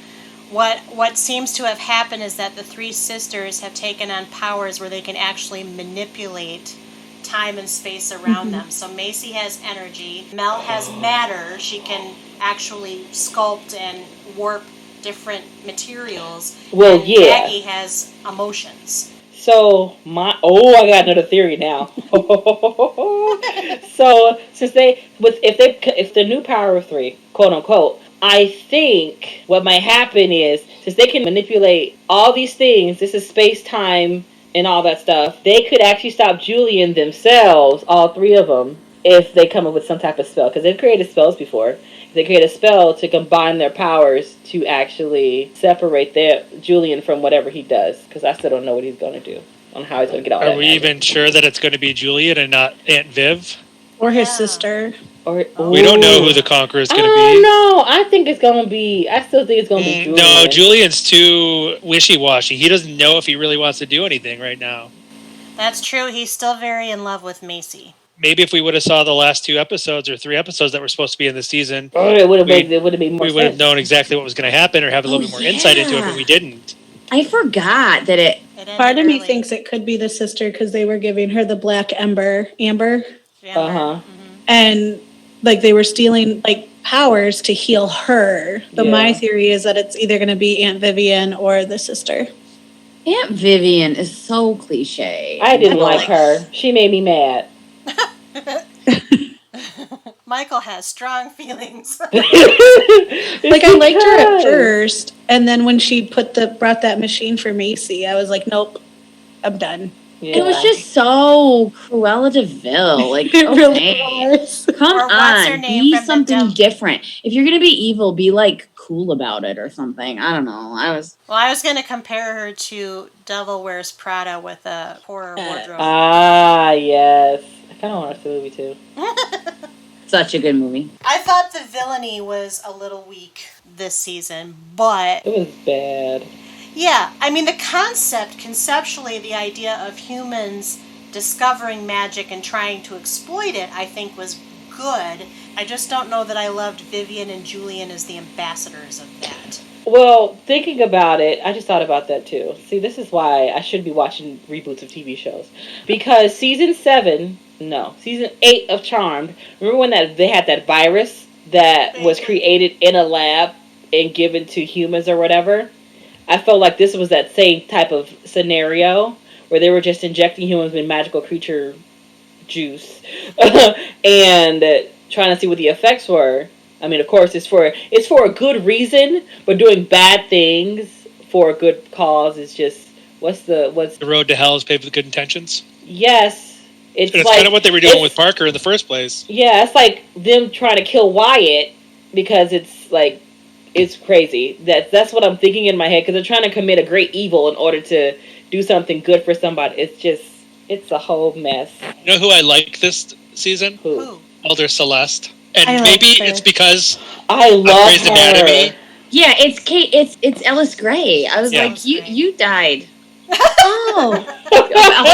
what seems to have happened is that the 3 sisters have taken on powers where they can actually manipulate time and space around them. So Macy has energy. Mel has matter. She can actually sculpt and warp different materials. Well, and yeah. Maggie has emotions. So I got another theory now. So if the new power of 3, quote unquote, I think what might happen is, since they can manipulate all these things, this is space, time, and all that stuff, they could actually stop Julian themselves, all 3 of them, if they come up with some type of spell. Because they've created spells before. They create a spell to combine their powers to actually separate Julian from whatever he does. Because I still don't know what he's going to do, on how he's going to get all that. Are we even sure that it's going to be Julian and not Aunt Viv? Or his sister. We don't know who the Conqueror is going to be. Oh, no. I still think it's going to be Julian. No, Julian's too wishy-washy. He doesn't know if he really wants to do anything right now. That's true. He's still very in love with Macy. Maybe if we would have saw the last 2 episodes or 3 episodes that were supposed to be in the season, it would have made more sense. We would have known exactly what was going to happen, or have a little bit more insight into it, but we didn't. I forgot that it Part of me thinks it could be the sister, because they were giving her the black amber. Uh-huh. And like they were stealing like powers to heal her. But my theory is that it's either going to be Aunt Vivian or the sister. Aunt Vivian is so cliche. I didn't like her. She made me mad. Michael has strong feelings. Like I liked her at first, and then when she brought that machine for Macy, I was like, nope, I'm done. Yeah. It was just so Cruella de Vil. Like, It okay. really was. Come Or what's her on, name be from the something Dumb- different. If you're gonna be evil, be like cool about it or something. I don't know. Well, I was going to compare her to Devil Wears Prada with a horror wardrobe. Ah, yes. I kind of want to see the movie too. Such a good movie. I thought the villainy was a little weak this season, but It was bad. yeah, I mean, conceptually, the idea of humans discovering magic and trying to exploit it, I think was good. I just don't know that I loved Vivian and Julian as the ambassadors of that. Well, thinking about it, I just thought about that too. See, this is why I should be watching reboots of TV shows. Because season 8 of Charmed, remember when they had that virus that was created in a lab and given to humans or whatever? I felt like this was that same type of scenario where they were just injecting humans with magical creature juice and trying to see what the effects were. I mean, of course, it's for a good reason, but doing bad things for a good cause is just what's The road to hell is paved with good intentions. yes. It's And it's like kind of what they were doing with Parker in the first place. yeah, it's like them trying to kill Wyatt because it's like it's crazy. That's what I'm thinking in my head because they're trying to commit a great evil in order to do something good for somebody. It's a whole mess. You know who I like this season? Who? Elder Celeste. And I like maybe her. it's because I of love Grey's her. Anatomy. Yeah, it's Kate. It's Ellis Gray. I was Yeah. like, you died. Oh,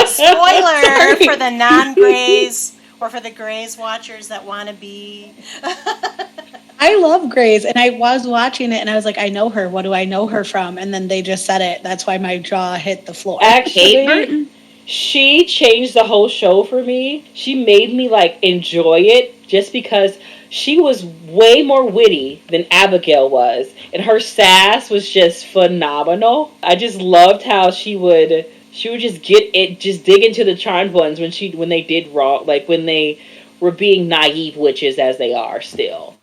Spoiler for the non-Greys or for the Greys watchers that want to be. I love Grey's, and I was watching it, and I was like, I know her. What do I know her from? And then they just said it. That's why my jaw hit the floor. Kate Actually, Burton. she changed the whole show for me. She made me like enjoy it just because she was way more witty than Abigail was, and her sass was just phenomenal. I just loved how she would just dig into the charmed ones when they did wrong, like when they were being naive witches as they are still.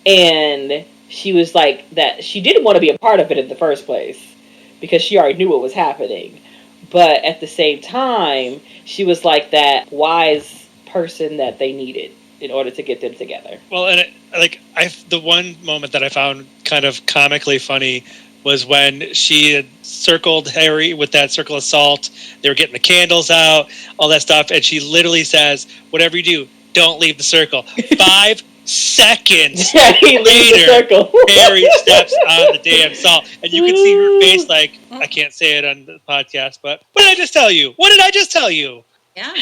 And she was like that. She didn't want to be a part of it in the first place because she already knew what was happening. But at the same time, she was like that wise person that they needed in order to get them together. Well, and the one moment that I found kind of comically funny was when she had circled Harry with that circle of salt. They were getting the candles out, all that stuff, and she literally says, "Whatever you do, don't leave the circle." 5 seconds Yeah, he leaves the later, circle. Harry steps on the damn salt, and you can see her face like, I can't say it on the podcast, but what did I just tell you? What did I just tell you? Yeah.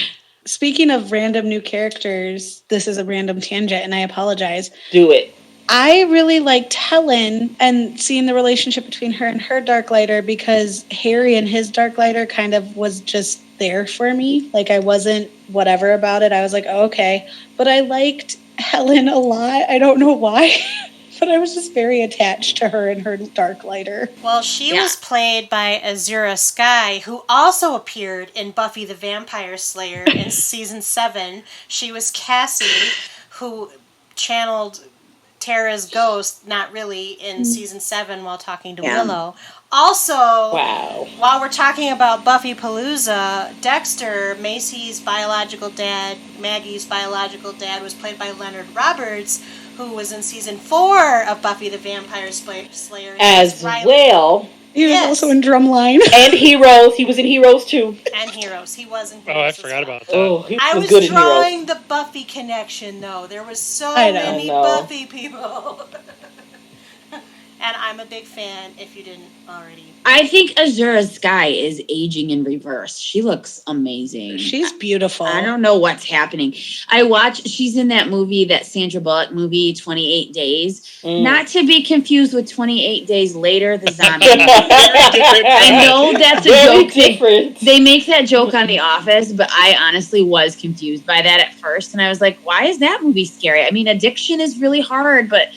Speaking of random new characters, this is a random tangent, and I apologize. Do it. I really liked Helen and seeing the relationship between her and her Darklighter because Harry and his Darklighter kind of was just there for me. Like, I wasn't whatever about it. I was like, oh, okay. But I liked Helen a lot. I don't know why, but I was just very attached to her and her Darklighter. Well, she was played by Azura Skye, who also appeared in Buffy the Vampire Slayer in season 7. She was Cassie, who channeled Tara's ghost, not really, in season 7 while talking to Willow. Also, Wow. while we're talking about Buffy Palooza, Dexter, Macy's biological dad, Maggie's biological dad, was played by Leonard Roberts, who was in season 4 of Buffy the Vampire Slayer. As Riley. well. He was Yes. also in Drumline. And Heroes. He was in Heroes too. And Heroes. He was in Heroes. Oh, I as forgot well. about that. Oh, he I was was good in Heroes. drawing the Buffy connection, though. There was so I know. many I know. Buffy people. And I'm a big fan, if you didn't already. I think Azura Skye is aging in reverse. She looks amazing. She's beautiful. I don't know what's happening. She's in that movie, that Sandra Bullock movie, 28 Days. Not to be confused with 28 Days Later, the zombie movie. I know that's a Very joke. different. They make that joke on The Office, but I honestly was confused by that at first. And I was like, why is that movie scary? I mean, addiction is really hard, but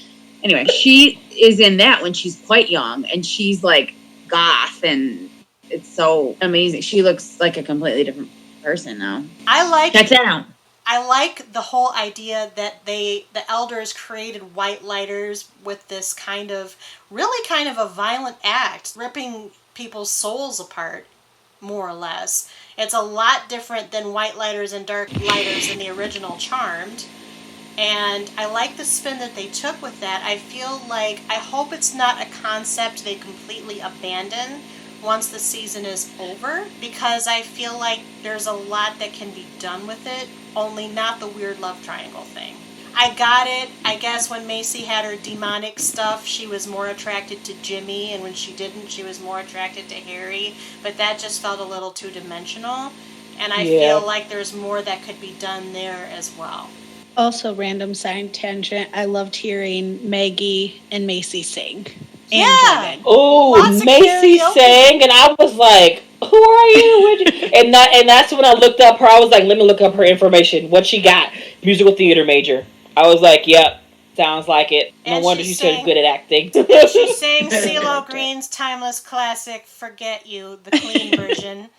anyway, she is in that when she's quite young, and she's like goth, and it's so amazing. She looks like a completely different person now. Check that out. I like the whole idea that the elders created white lighters with this really kind of a violent act, ripping people's souls apart, more or less. It's a lot different than white lighters and dark lighters in the original Charmed. And I like the spin that they took with that. I hope it's not a concept they completely abandon once the season is over, because I feel like there's a lot that can be done with it, only not the weird love triangle thing. I got it. I guess when Macy had her demonic stuff, she was more attracted to Jimmy, and when she didn't, she was more attracted to Harry, but that just felt a little two-dimensional, and I feel like there's more that could be done there as well. Also, random side tangent. I loved hearing Maggie and Macy sing. And Yeah. Jordan. Oh, Lots of Macy karaoke. sang, and I was like, "Who are you?" and that's when I looked up her. I was like, "Let me look up her information. What she got? Musical theater major." I was like, "Yep, Sounds like it. No And wonder she she's so sang- good at acting. And she sang CeeLo Green's timeless classic, Forget You, the clean version.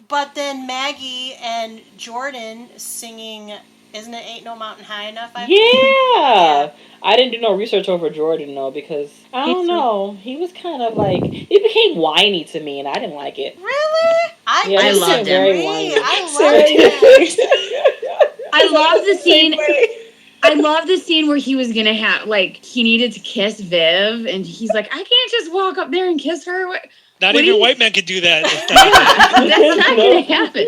But then Maggie and Jordan singing, isn't it Ain't No Mountain High Enough? Yeah. I didn't do no research over Jordan, though, because, I don't know, he was kind of like, he became whiny to me, and I didn't like it. Really? I loved him. Very whiny. I loved him. I love the scene. I love the scene where he was gonna have, like, he needed to kiss Viv, and he's like, I can't just walk up there and kiss her. Not What even do you- white men could do that. That's not gonna happen.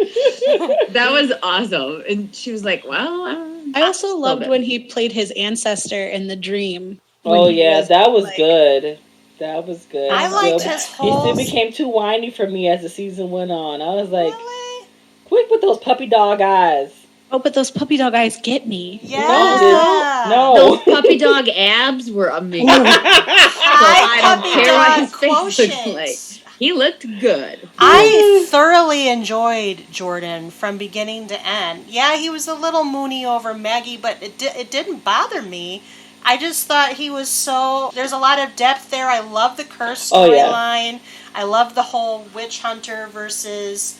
That was awesome. And she was like, well, I also a little loved bit. when he played his ancestor in the dream. Oh, When he yeah, that was like- good. That was good. I liked Still- his He whole... still became too whiny for me as the season went on. I was like, Really? quick with those puppy dog eyes. Oh, but those puppy dog eyes get me. Yeah. No. Those puppy dog abs were amazing. So I don't puppy care what dog his face looked quotient. like. He looked good. I thoroughly enjoyed Jordan from beginning to end. Yeah, he was a little moony over Maggie, but it didn't bother me. I just thought he was so... There's a lot of depth there. I love the curse Oh, yeah. storyline. I love the whole witch hunter versus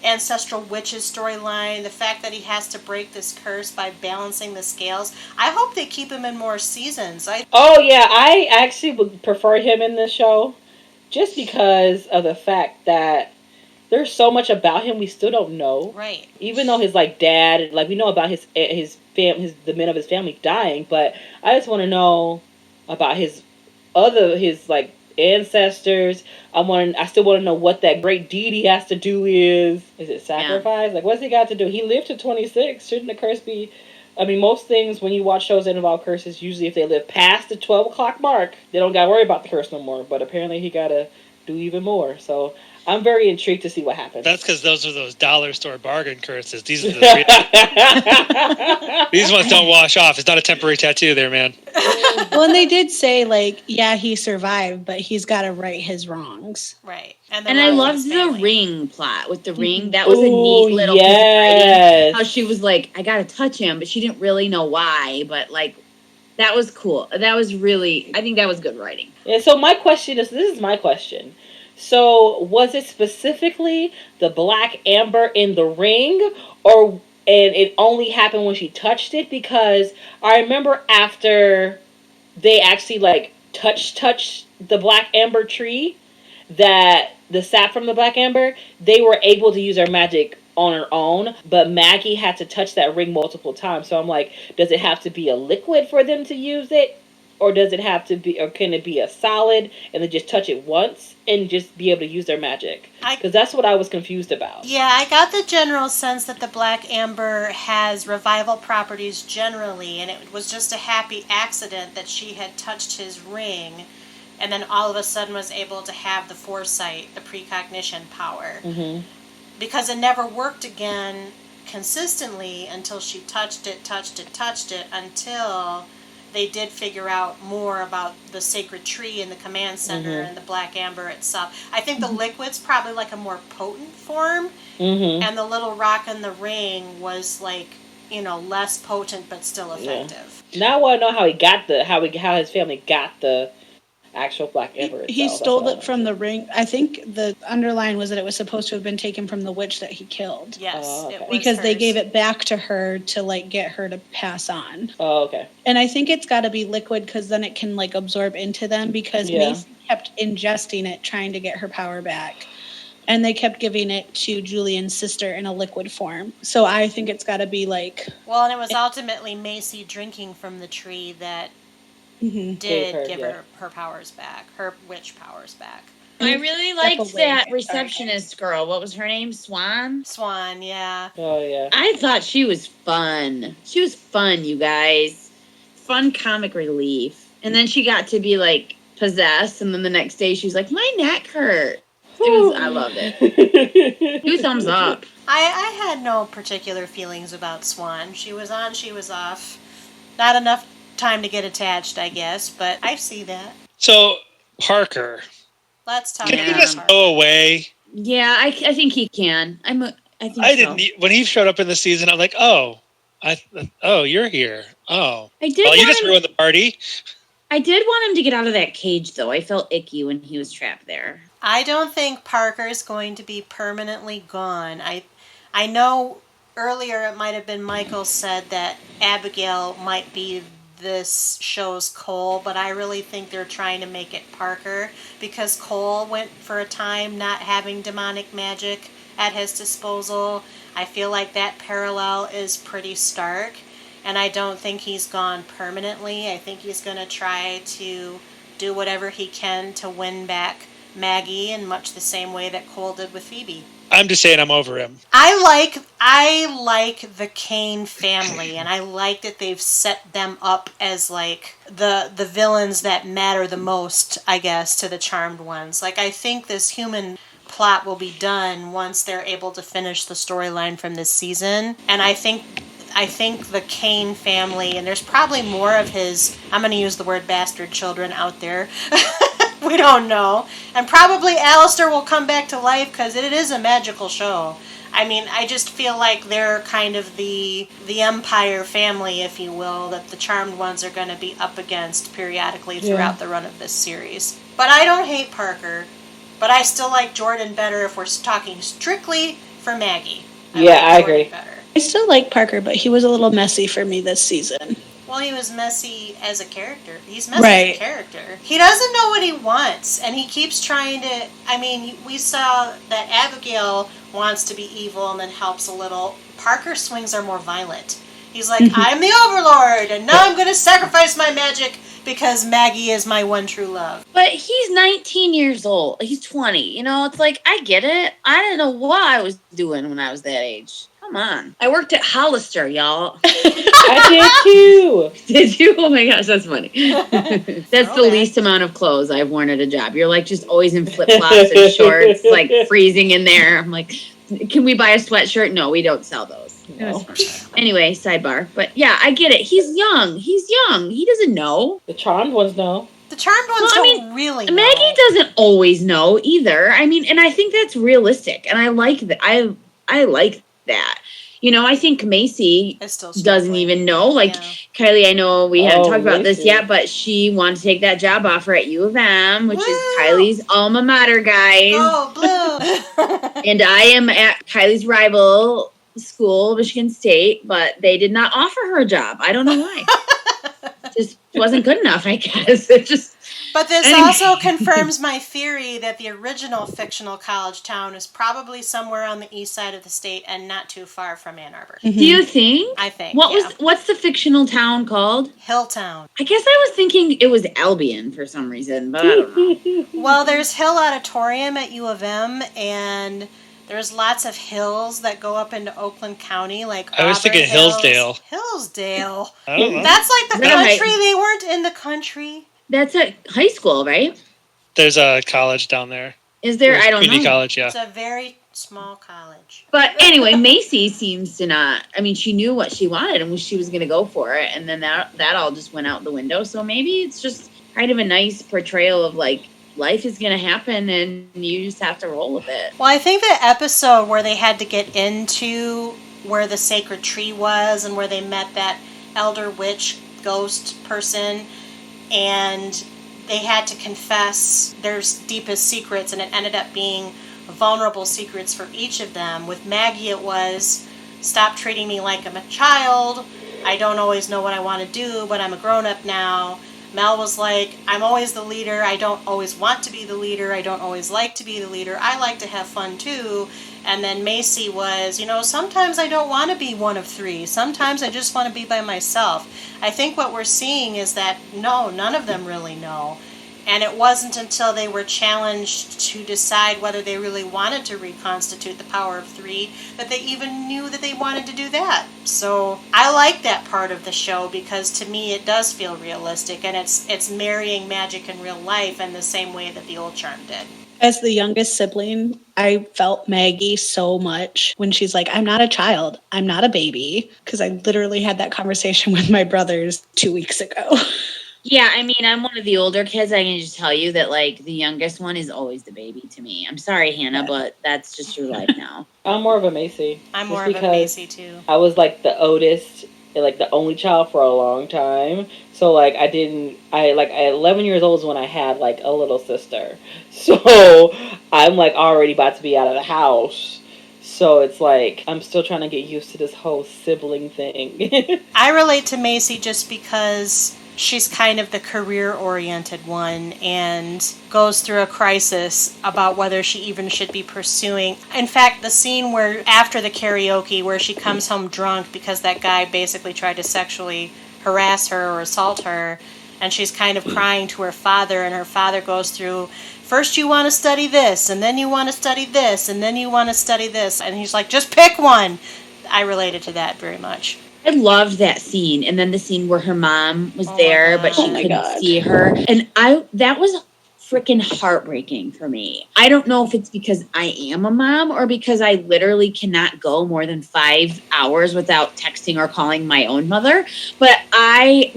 ancestral witches storyline. The fact that he has to break this curse by balancing the scales. I hope they keep him in more seasons. Oh, yeah, I actually would prefer him in this show just because of the fact that there's so much about him we still don't know. Right. Even though his, like, dad, like, we know about the men of his family dying, but I just want to know about his like, ancestors. I still want to know what that great deed he has to do is. Is it sacrifice? Yeah. Like, what's he got to do? He lived to 26. Shouldn't the curse be... I mean, most things, when you watch shows that involve curses, usually if they live past the 12 o'clock mark, they don't got to worry about the curse no more. But apparently he got to do even more. So I'm very intrigued to see what happens. That's because those are those dollar store bargain curses. These are the these ones don't wash off. It's not a temporary tattoo there, man. Well, and they did say, like, yeah, he survived, but he's got to right his wrongs. Right. And And I loved the family. ring plot with the ring. That was a Ooh, neat little piece of writing. yes. How she was like, I gotta touch him, but she didn't really know why. But like, that was cool. That was really, I think that was good writing. Yeah, so my question is, this is my question. So was it specifically the black amber in the ring, and it only happened when she touched it? Because I remember after they actually like touched the black amber tree, that the sap from the black amber, they were able to use their magic on her own, but Maggie had to touch that ring multiple times. So I'm like, does it have to be a liquid for them to use it? Or does it have to be, or can it be a solid and they just touch it once and just be able to use their magic? Because that's what I was confused about. Yeah, I got the general sense that the black amber has revival properties generally, and it was just a happy accident that she had touched his ring and then all of a sudden was able to have the foresight, the precognition power. Mm-hmm. Because it never worked again consistently until she touched it, until they did figure out more about the sacred tree in the command center and the black amber itself. I think the liquid's probably like a more potent form, and the little rock in the ring was like, less potent but still effective. Yeah. Now I want to know how his family got the actual black amber itself. He stole it from the ring. I think the underline was that it was supposed to have been taken from the witch that he killed. Yes, okay. it was Because they hers. gave it back to her to like get her to pass on. Oh, okay. And I think it's got to be liquid because then it can like absorb into them, because Macy kept ingesting it trying to get her power back. And they kept giving it to Julian's sister in a liquid form. So I think it's got to be like... Well, and it was ultimately Macy drinking from the tree that did give her powers back, her witch powers back. I really liked that receptionist girl. What was her name? Swan? Swan, yeah. Oh, yeah. I thought she was fun. She was fun, you guys. Fun comic relief. And then she got to be like possessed, and then the next day she was like, my neck hurt. I loved it. 2 thumbs up. I had no particular feelings about Swan. She was on, she was off. Not enough time to get attached, I guess, but I see that. So, Parker. Let's talk Can about he just Parker. go away? Yeah, I think he can. I think I so. didn't. When he showed up in the season, I'm like, oh, Oh, you're here. Oh. I did Well, you want just him- ruined the party. I did want him to get out of that cage, though. I felt icky when he was trapped there. I don't think Parker's going to be permanently gone. I know earlier it might have been Michael said that Abigail might be this show's Cole, but I really think they're trying to make it Parker because Cole went for a time not having demonic magic at his disposal. I feel like that parallel is pretty stark, and I don't think he's gone permanently. I think he's going to try to do whatever he can to win back Maggie in much the same way that Cole did with Phoebe. I'm just saying I'm over him. I like the Kane family, and I like that they've set them up as like the villains that matter the most, I guess, to the Charmed ones. Like, I think this human plot will be done once they're able to finish the storyline from this season, and I think the Kane family, and there's probably more of his, I'm going to use the word bastard children out there. We don't know. And probably Alistair will come back to life because it is a magical show. I mean, I just feel like they're kind of the Empire family, if you will, that the Charmed ones are going to be up against periodically throughout the run of this series. But I don't hate Parker, but I still like Jordan better if we're talking strictly for Maggie. I Jordan agree. better. I still like Parker, but he was a little messy for me this season. Well, he was messy as a character. He's messy as a character. He doesn't know what he wants, and he keeps trying to... I mean, we saw that Abigail wants to be evil and then helps a little. Parker's swings are more violent. He's like, I'm the Overlord, and now I'm going to sacrifice my magic because Maggie is my one true love. But he's 19 years old. He's 20. You know, it's like, I get it. I didn't know what I was doing when I was that age. Come on. I worked at Hollister, y'all. I did too. Did you? Oh my gosh, that's funny. That's the least amount of clothes I've worn at a job. You're like just always in flip-flops and shorts, like freezing in there. I'm like, can we buy a sweatshirt? No, we don't sell those. No. Anyway, sidebar. But yeah, I get it. He's young. He doesn't know. The Charmed ones know. The Charmed ones don't really know. Maggie doesn't always know either. I mean, and I think that's realistic. And I like that. I like that. You know, I think Macy doesn't even know. Like, Kylie, I know we haven't talked about this yet, but she wanted to take that job offer at U of M, which is Kylie's alma mater, guys. Oh, blue. And I am at Kylie's rival school, Michigan State, but they did not offer her a job. I don't know why. Just wasn't good enough, I guess. It just... But this also confirms my theory that the original fictional college town is probably somewhere on the east side of the state and not too far from Ann Arbor. Do you think? I think. What's the fictional town called? Hilltown. I guess I was thinking it was Albion for some reason, but I don't know. Well, there's Hill Auditorium at U of M, and there's lots of hills that go up into Oakland County, like I was thinking Hills. Hillsdale. Hillsdale. I don't know. That's like the Is that country. They weren't in the country. That's at high school, right? There's a college down there. Is there? There's I don't community know. college, yeah. It's a very small college. But anyway, Macy seems to not. I mean, she knew what she wanted and she was going to go for it, and then that all just went out the window. So maybe it's just kind of a nice portrayal of like life is going to happen and you just have to roll with it. Well, I think the episode where they had to get into where the sacred tree was and where they met that elder witch ghost person, and they had to confess their deepest secrets, and it ended up being vulnerable secrets for each of them. With Maggie, it was, stop treating me like I'm a child. I don't always know what I want to do, but I'm a grown-up now. Mel was like, I'm always the leader. I don't always want to be the leader. I don't always like to be the leader. I like to have fun too. And then Macy was, sometimes I don't want to be one of three. Sometimes I just want to be by myself. I think what we're seeing is that, no, none of them really know. And it wasn't until they were challenged to decide whether they really wanted to reconstitute the power of three that they even knew that they wanted to do that. So I like that part of the show because to me it does feel realistic, and it's marrying magic and real life in the same way that the old Charm did. As the youngest sibling, I felt Maggie so much when she's like, I'm not a child. I'm not a baby. Because I literally had that conversation with my brothers 2 weeks ago. Yeah, I mean, I'm one of the older kids. I can just tell you that, like, the youngest one is always the baby to me. I'm sorry, Hannah, but that's just your life now. I'm more of a Macy. I'm Just more of a because Macy, too. I was like the oldest like the only child for a long time. So like at 11 years old is when I had like a little sister. So I'm like already about to be out of the house. So it's like I'm still trying to get used to this whole sibling thing. I relate to Macy just because she's kind of the career-oriented one and goes through a crisis about whether she even should be pursuing. In fact, the scene where after the karaoke where she comes home drunk because that guy basically tried to sexually harass her or assault her, and she's kind of crying to her father, and her father goes through, first you want to study this, and then you want to study this, and then you want to study this, and he's like, just pick one. I related to that very much. I loved that scene, and then the scene where her mom was there, but she couldn't see her, and that was freaking heartbreaking for me. I don't know if it's because I am a mom or because I literally cannot go more than 5 hours without texting or calling my own mother, but I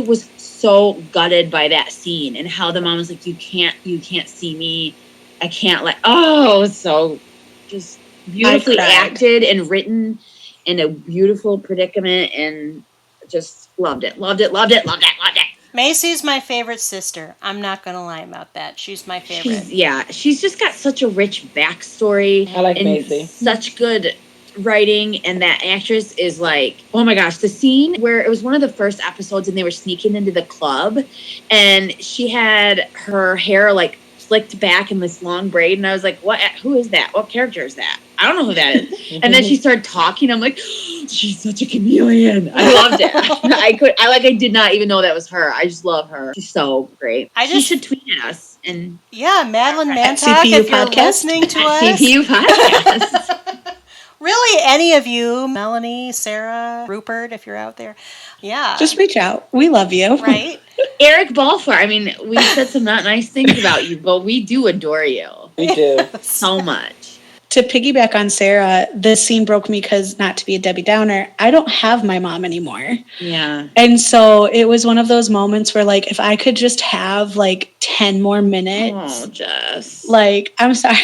was so gutted by that scene and how the mom was like, you can't see me. I can't it was so just beautifully acted and written in a beautiful predicament, and just loved it. Macy's my favorite sister. I'm not going to lie about that. She's my favorite. She's just got such a rich backstory. I like and Macy. Such good writing, and that actress is like, oh my gosh, the scene where it was one of the first episodes and they were sneaking into the club and she had her hair like slicked back in this long braid, and I was like, who is that? What character is that? I don't know who that is. And then she started talking. I'm like, she's such a chameleon. I loved it. I did not even know that was her. I just love her. She's so great. She should tweet at us. And Madeline Mantok, if you're listening to us. CPU podcast. Really, any of you, Melanie, Sarah, Rupert, if you're out there. Yeah. Just reach out. We love you. Right? Eric Balfour. I mean, we said some not nice things about you, but we do adore you. We do. So much. To piggyback on Sarah, this scene broke me because, not to be a Debbie Downer, I don't have my mom anymore. Yeah. And so it was one of those moments where, like, if I could just have, like, 10 more minutes. Oh, Jess. Like, I'm sorry.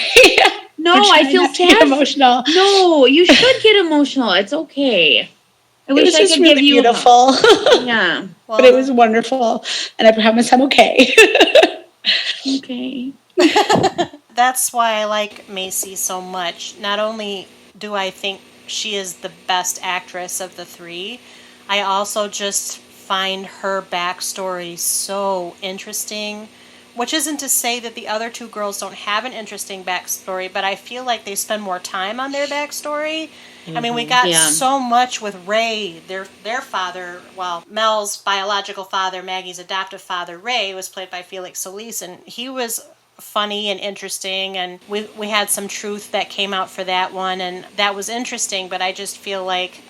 No, I feel sad. Emotional. No, you should get emotional. It's okay. I wish I could give you beautiful. Yeah. Well, but it was wonderful. And I promise I'm okay. Okay. That's why I like Macy so much. Not only do I think she is the best actress of the three, I also just find her backstory so interesting, which isn't to say that the other two girls don't have an interesting backstory, but I feel like they spend more time on their backstory. I mean, we got so much with Ray, their father, Mel's biological father, Maggie's adoptive father, Ray, was played by Felix Solis, and he was funny and interesting, and we had some truth that came out for that one, and that was interesting, but I just feel like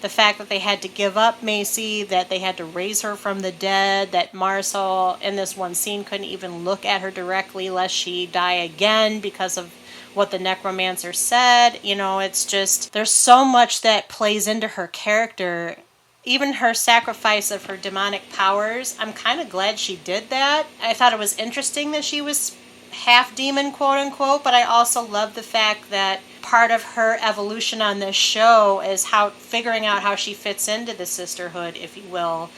the fact that they had to give up Macy, that they had to raise her from the dead, that Marcel in this one scene couldn't even look at her directly lest she die again because of what the necromancer said. You know, it's just, there's so much that plays into her character. Even her sacrifice of her demonic powers, I'm kind of glad she did that. I thought it was interesting that she was half demon, quote unquote, but I also love the fact that part of her evolution on this show is figuring out how she fits into the sisterhood, if you will,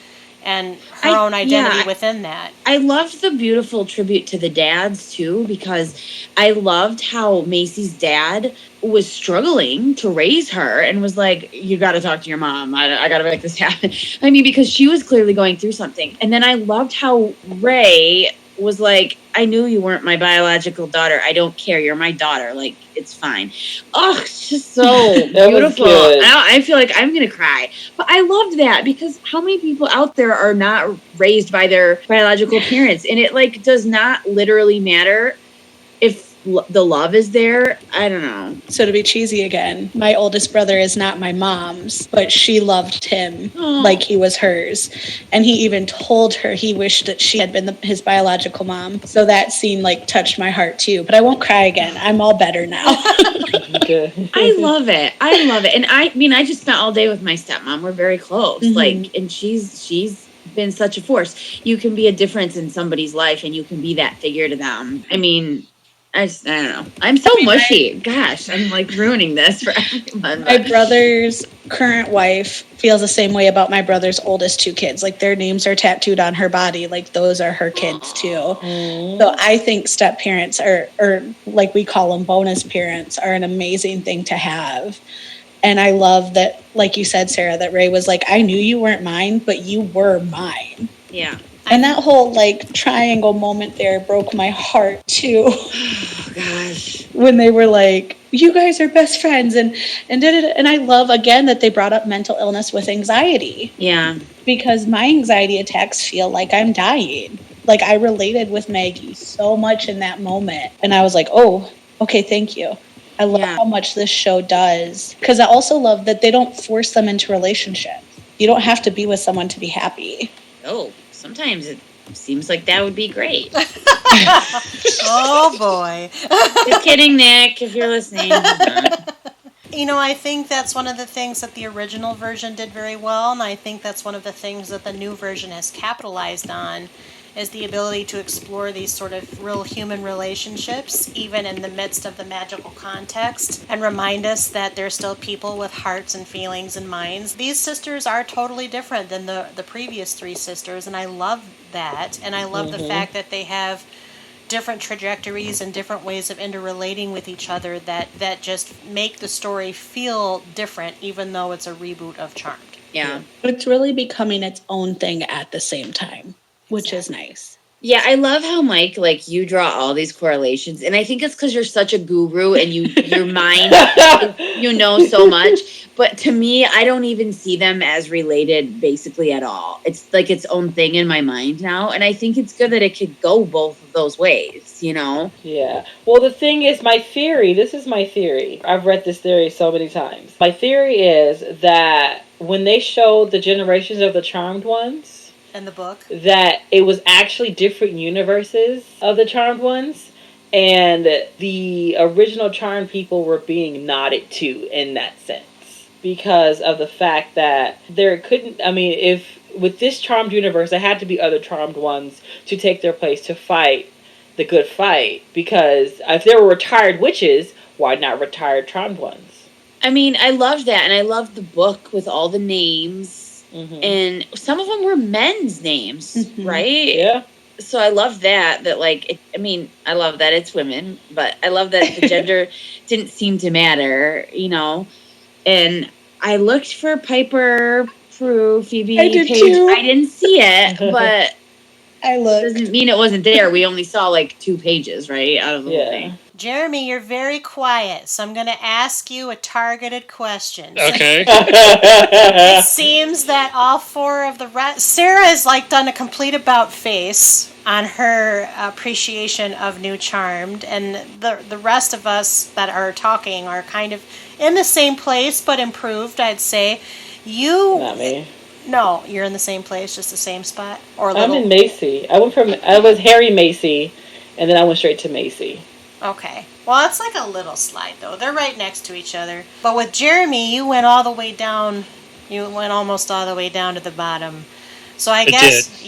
and her own identity within that. I loved the beautiful tribute to the dads too, because I loved how Macy's dad was struggling to raise her and was like, you got to talk to your mom. I got to make this happen. I mean, because she was clearly going through something. And then I loved how Ray was like, I knew you weren't my biological daughter. I don't care. You're my daughter. Like, it's fine. Oh, it's just so beautiful. I feel like I'm going to cry. But I loved that because how many people out there are not raised by their biological parents? And it, like, does not literally matter if the love is there. I don't know. So to be cheesy again, my oldest brother is not my mom's, but she loved him like he was hers. And he even told her he wished that she had been his biological mom. So that scene like touched my heart too. But I won't cry again. I'm all better now. I love it. And I mean, I just spent all day with my stepmom. We're very close. Like, and she's been such a force. You can be a difference in somebody's life and you can be that figure to them. I mean, I don't know. I'm so mushy. Gosh, I'm like ruining this for everyone. My brother's current wife feels the same way about my brother's oldest 2 kids. Like their names are tattooed on her body. Like those are her kids too. So I think step parents or like we call them bonus parents are an amazing thing to have. And I love that, like you said, Sarah, that Ray was like, I knew you weren't mine, but you were mine. Yeah. And that whole like triangle moment there broke my heart too. Oh, gosh. When they were like, you guys are best friends and did it. And I love again that they brought up mental illness with anxiety. Yeah. Because my anxiety attacks feel like I'm dying. Like I related with Maggie so much in that moment. And I was like, oh, okay, thank you. I love how much this show does. Because I also love that they don't force them into relationships. You don't have to be with someone to be happy. Oh, sometimes it seems like that would be great. Oh, boy. Just kidding, Nick, if you're listening. You know, I think that's one of the things that the original version did very well, and I think that's one of the things that the new version has capitalized on, is the ability to explore these sort of real human relationships, even in the midst of the magical context, and remind us that they're still people with hearts and feelings and minds. These sisters are totally different than the previous 3 sisters, and I love that, and I love the fact that they have different trajectories and different ways of interrelating with each other that just make the story feel different, even though it's a reboot of Charmed. Yeah. But it's really becoming its own thing at the same time, which is nice. Yeah, I love how, Mike, like, you draw all these correlations. And I think it's because you're such a guru and your mind, you know so much. But to me, I don't even see them as related basically at all. It's like its own thing in my mind now. And I think it's good that it could go both of those ways, you know? Yeah. Well, the thing is, this is my theory. I've read this theory so many times. My theory is that when they showed the generations of the Charmed ones, In the book, that it was actually different universes of the Charmed ones, and the original Charmed people were being nodded to in that sense because of the fact that there couldn't, if with this Charmed universe, there had to be other Charmed ones to take their place to fight the good fight, because if there were retired witches, why not retired Charmed ones? I mean, I loved that, and I loved the book with all the names. Mm-hmm. And some of them were men's names, right? Yeah. So I love that like, I love that it's women, but I love that the gender didn't seem to matter, you know? And I looked for Piper, Prue, Phoebe, Paige. Too. I didn't see it, but I looked. Doesn't mean it wasn't there. We only saw like 2 pages, right? Out of the whole thing. Jeremy, you're very quiet, so I'm going to ask you a targeted question. Okay. It seems that all 4 of the Sarah has like done a complete about face on her appreciation of New Charmed, and the rest of us that are talking are kind of in the same place, but improved, I'd say. Not me. No, you're in the same place, just the same spot? I'm in Macy. I was Harry Macy, and then I went straight to Macy. Okay. Well, it's like a little slide, though. They're right next to each other. But with Jeremy, you went all the way down. You went almost all the way down to the bottom. So I guess,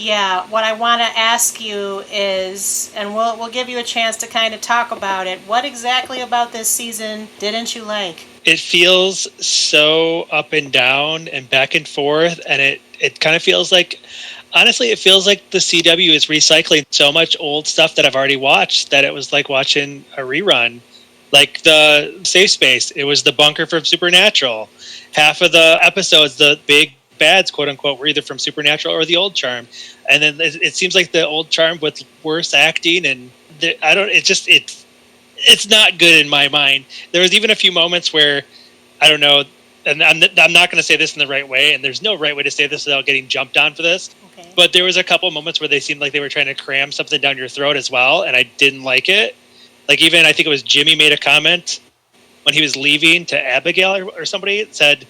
what I want to ask you is, and we'll give you a chance to kind of talk about it. What exactly about this season didn't you like? It feels so up and down and back and forth, and it kind of feels like, honestly, it feels like the CW is recycling so much old stuff that I've already watched that it was like watching a rerun. Like the Safe Space, it was the bunker from Supernatural. Half of the episodes, the big bads, quote unquote, were either from Supernatural or the old Charm. And then it seems like the old Charm with worse acting, and it's not good in my mind. There was even a few moments where, I don't know, and I'm not going to say this in the right way, and there's no right way to say this without getting jumped on for this. Okay. But there was a couple moments where they seemed like they were trying to cram something down your throat as well, and I didn't like it. Like even, I think it was Jimmy made a comment when he was leaving to Abigail or somebody, said,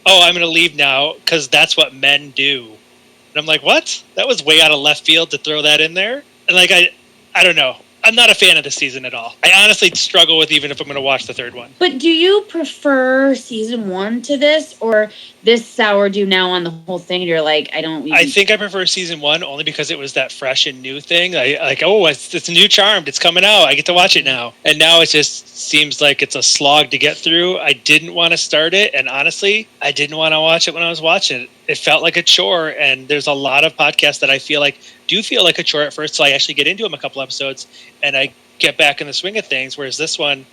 "Oh, I'm going to leave now because that's what men do." And I'm like, what? That was way out of left field to throw that in there. And like, I don't know. I'm not a fan of this season at all. I honestly struggle with even if I'm going to watch the third one. But do you prefer season 1 to this, or this soured you now on the whole thing? You're like, I think I prefer season 1 only because it was that fresh and new thing. It's a new Charmed. It's coming out. I get to watch it now. And now it just seems like it's a slog to get through. I didn't want to start it. And honestly, I didn't want to watch it when I was watching it. It felt like a chore. And there's a lot of podcasts that I feel like a chore at first. So I actually get into them a couple episodes and I get back in the swing of things. Whereas this one,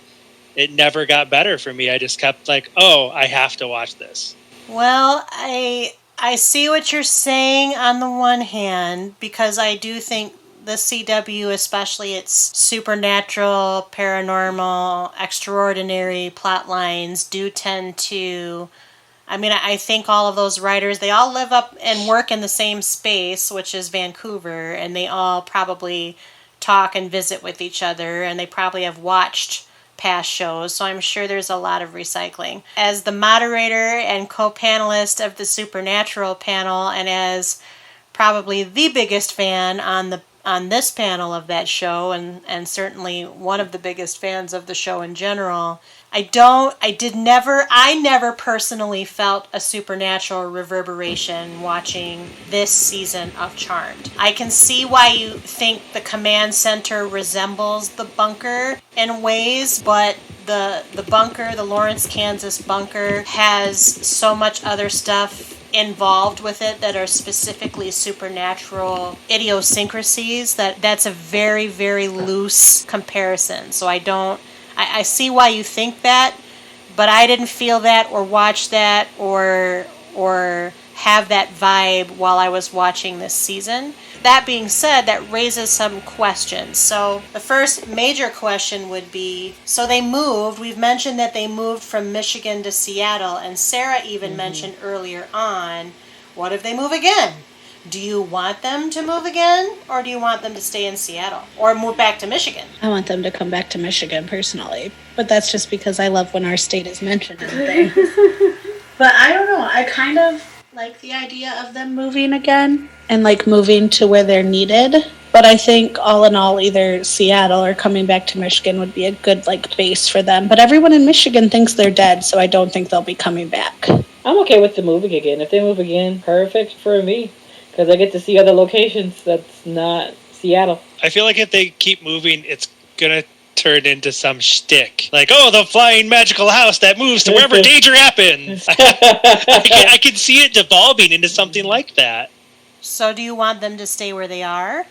it never got better for me. I just kept like, I have to watch this. Well, I see what you're saying on the one hand, because I do think the CW, especially its supernatural, paranormal, extraordinary plot lines, do tend to... I think all of those writers, they all live up and work in the same space, which is Vancouver, and they all probably talk and visit with each other, and they probably have watched past shows, so I'm sure there's a lot of recycling. As the moderator and co-panelist of the Supernatural panel, and as probably the biggest fan on this panel of that show, and certainly one of the biggest fans of the show in general, I never personally felt a supernatural reverberation watching this season of Charmed. I can see why you think the command center resembles the bunker in ways, but the bunker, the Lawrence, Kansas bunker, has so much other stuff involved with it that are specifically supernatural idiosyncrasies that's a very, very loose comparison. So I see why you think that, but I didn't feel that or watch that or have that vibe while I was watching this season. That being said, that raises some questions. So the first major question would be, so they moved. We've mentioned that they moved from Michigan to Seattle, and Sarah even mentioned earlier on, what if they move again? Do you want them to move again, or do you want them to stay in Seattle or move back to Michigan? I want them to come back to Michigan personally, but that's just because I love when our state is mentioned in things. But I don't know. I kind of like the idea of them moving again and like moving to where they're needed. But I think all in all, either Seattle or coming back to Michigan would be a good like base for them. But everyone in Michigan thinks they're dead, so I don't think they'll be coming back. I'm okay with them moving again. If they move again, perfect for me. Because I get to see other locations that's not Seattle. I feel like if they keep moving, it's going to turn into some shtick. Like, the flying magical house that moves to wherever danger happens. I can see it devolving into something like that. So do you want them to stay where they are?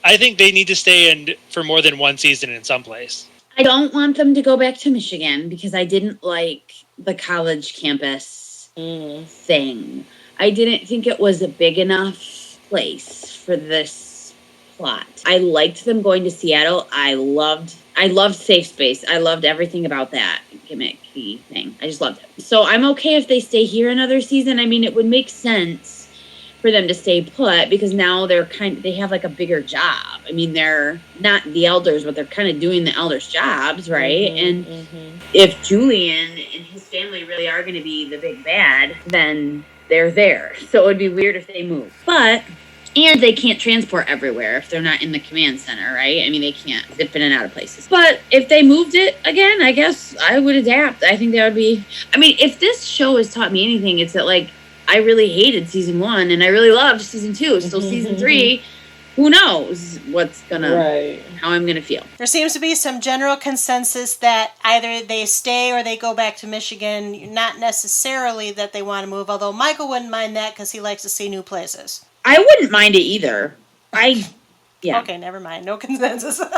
I think they need to stay in for more than one season in some place. I don't want them to go back to Michigan because I didn't like the college campus thing. I didn't think it was a big enough place for this plot. I liked them going to Seattle. I loved Safe Space. I loved everything about that gimmicky thing. I just loved it. So I'm okay if they stay here another season. I mean, it would make sense for them to stay put because now they have like a bigger job. I mean, they're not the elders, but they're kind of doing the elders' jobs, right? If Julian and his family really are going to be the big bad, then they're there. So it would be weird if they move. And they can't transport everywhere if they're not in the command center, right? I mean, they can't zip in and out of places. But if they moved it again, I guess I would adapt. I think that would be... I mean, if this show has taught me anything, it's that, like, I really hated season 1 and I really loved season 2. So season 3, who knows how I'm gonna feel. There seems to be some general consensus that either they stay or they go back to Michigan, not necessarily that they want to move, although Michael wouldn't mind that because he likes to see new places. I wouldn't mind it either. Okay, never mind. No consensus. All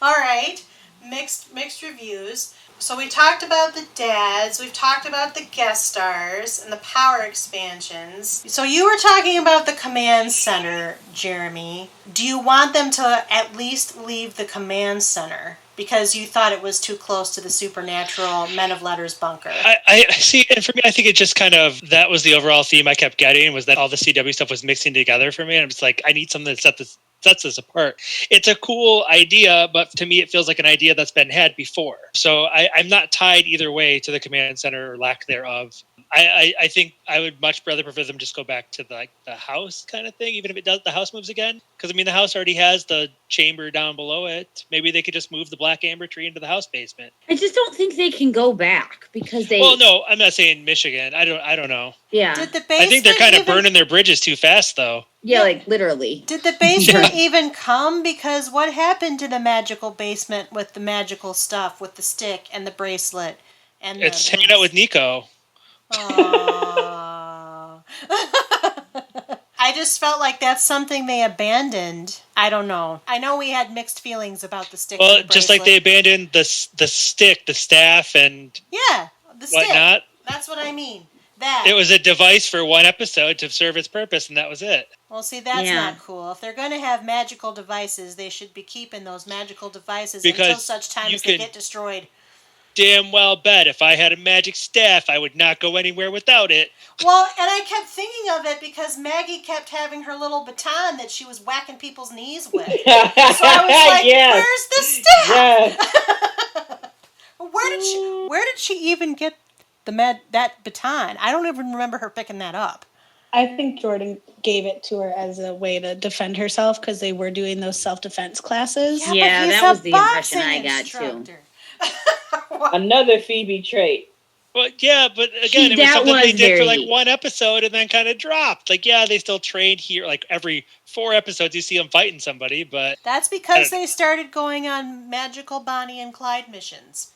right. Mixed reviews. So we talked about the dads, we've talked about the guest stars, and the power expansions. So you were talking about the command center, Jeremy. Do you want them to at least leave the command center? Because you thought it was too close to the supernatural Men of Letters bunker. I see, and for me, I think it just kind of, that was the overall theme I kept getting, was that all the CW stuff was mixing together for me, and I'm just like, I need something that sets this apart. It's a cool idea, but to me, it feels like an idea that's been had before. So I'm not tied either way to the command center or lack thereof. I think I would much rather prefer them just go back to the house kind of thing, even if the house moves again. Because I mean, the house already has the chamber down below it. Maybe they could just move the black amber tree into the house basement. I just don't think they can go back because they. Well, no, I'm not saying Michigan. I don't know. Yeah. Did the basement I think they're kind of burning their bridges too fast, though. Yeah, like literally. Did the basement even come? Because what happened to the magical basement with the magical stuff, with the stick and the bracelet? And It's hanging out with Nico. Aww. I just felt like that's something they abandoned. I don't know. I know we had mixed feelings about the stick. Well, and the just like bracelet. they abandoned the stick, the staff, and Yeah, the stick. whatnot. That's what I mean. That. It was a device for one episode to serve its purpose, and that was it. Well, see, that's Yeah. not cool. If they're going to have magical devices, they should be keeping those magical devices Because until such time you as they could- get destroyed. Damn well bet if I had a magic staff, I would not go anywhere without it. Well, and I kept thinking of it because Maggie kept having her little baton that she was whacking people's knees with. So I was like, Yes. where's the staff? Yes. Where did she even get that baton? I don't even remember her picking that up. I think Jordan gave it to her as a way to defend herself because they were doing those self-defense classes. but Yeah, he's that a was the impression boxing I got, too. instructor. Another Phoebe trait. Well, yeah, but again, it was That something they was did for very- like one episode and then kind of dropped. Like, yeah, they still trained here. Like every 4 episodes, you see them fighting somebody, but That's because they started going on magical Bonnie and Clyde missions.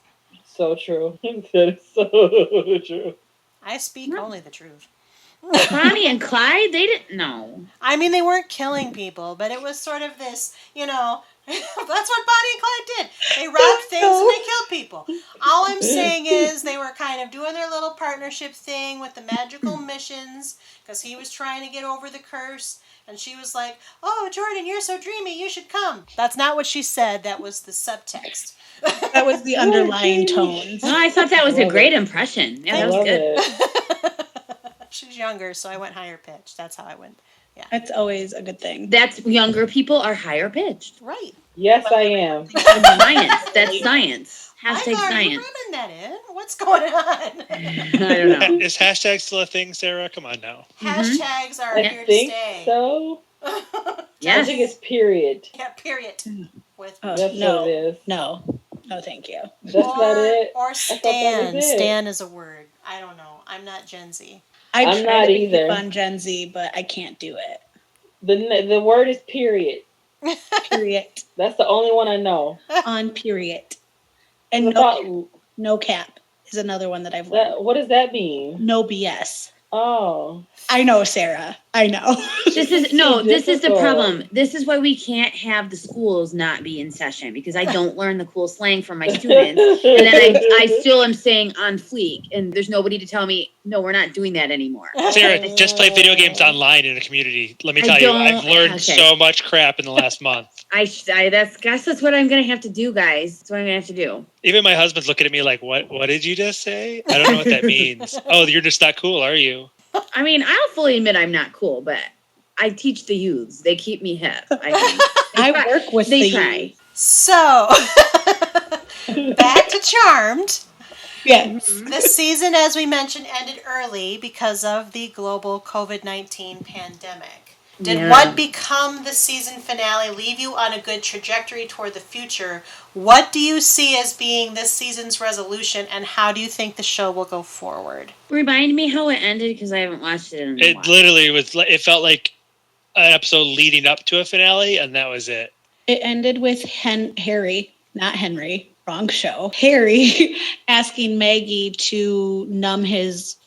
So true. That is so true. I speak only the truth. Bonnie and Clyde, they didn't know. I mean, they weren't killing people, but it was sort of this, that's what Bonnie and Clyde did. They robbed things and they killed people. All I'm saying is they were kind of doing their little partnership thing with the magical missions because he was trying to get over the curse. And she was like, oh, Jordan, you're so dreamy. You should come. That's not what she said. That was the subtext. That was the underlying tones. No, I thought that was a great impression. Yeah, I that was love good. it. She's younger, so I went higher pitch. That's how I went. That's always a good thing. That's younger people are higher pitched. Right. Yes, I am. Science. That's science. I'm Hashtag already science. rubbing that in. What's going on? I don't know. is hashtag still a thing, Sarah? Come on now. Hashtags are I here to think stay. so. Yes. I think it's period. Yeah, period. With Oh, That's no, what it is. no, thank you. That's not it. Or thought that was stan. it. Stan is a word. I don't know. I'm not Gen Z. I I'm try not to either. keep on Gen Z, but I can't do it. The word is period. Period. That's the only one I know. On period. And What about no cap is another one that I've learned. that? What does that mean? No BS. Oh, I know, Sarah. I know. This is the difficult. problem. This is why we can't have the schools not be in session because I don't learn the cool slang from my students. And then I still am saying on fleek, and there's nobody to tell me, no, we're not doing that anymore. Sarah, just play video games online in a community. Let me I tell you, don't- I've learned okay. so much crap in the last month. That's what I'm gonna have to do, guys. That's what I'm gonna have to do. Even my husband's looking at me like, what did you just say? I don't know what that means. Oh, you're just not cool, are you? I mean, I'll fully admit I'm not cool, but I teach the youths. They keep me hip. I work with they the try. youth. So, back to Charmed. Yes. This season, as we mentioned, ended early because of the global COVID-19 pandemic. Did Yeah. what become the season finale leave you on a good trajectory toward the future? What do you see as being this season's resolution, and how do you think the show will go forward? Remind me how it ended because I haven't watched it in a It while. literally was. It felt like an episode leading up to a finale, and that was it. It ended with Harry, not Henry, wrong show. Harry asking Maggie to numb his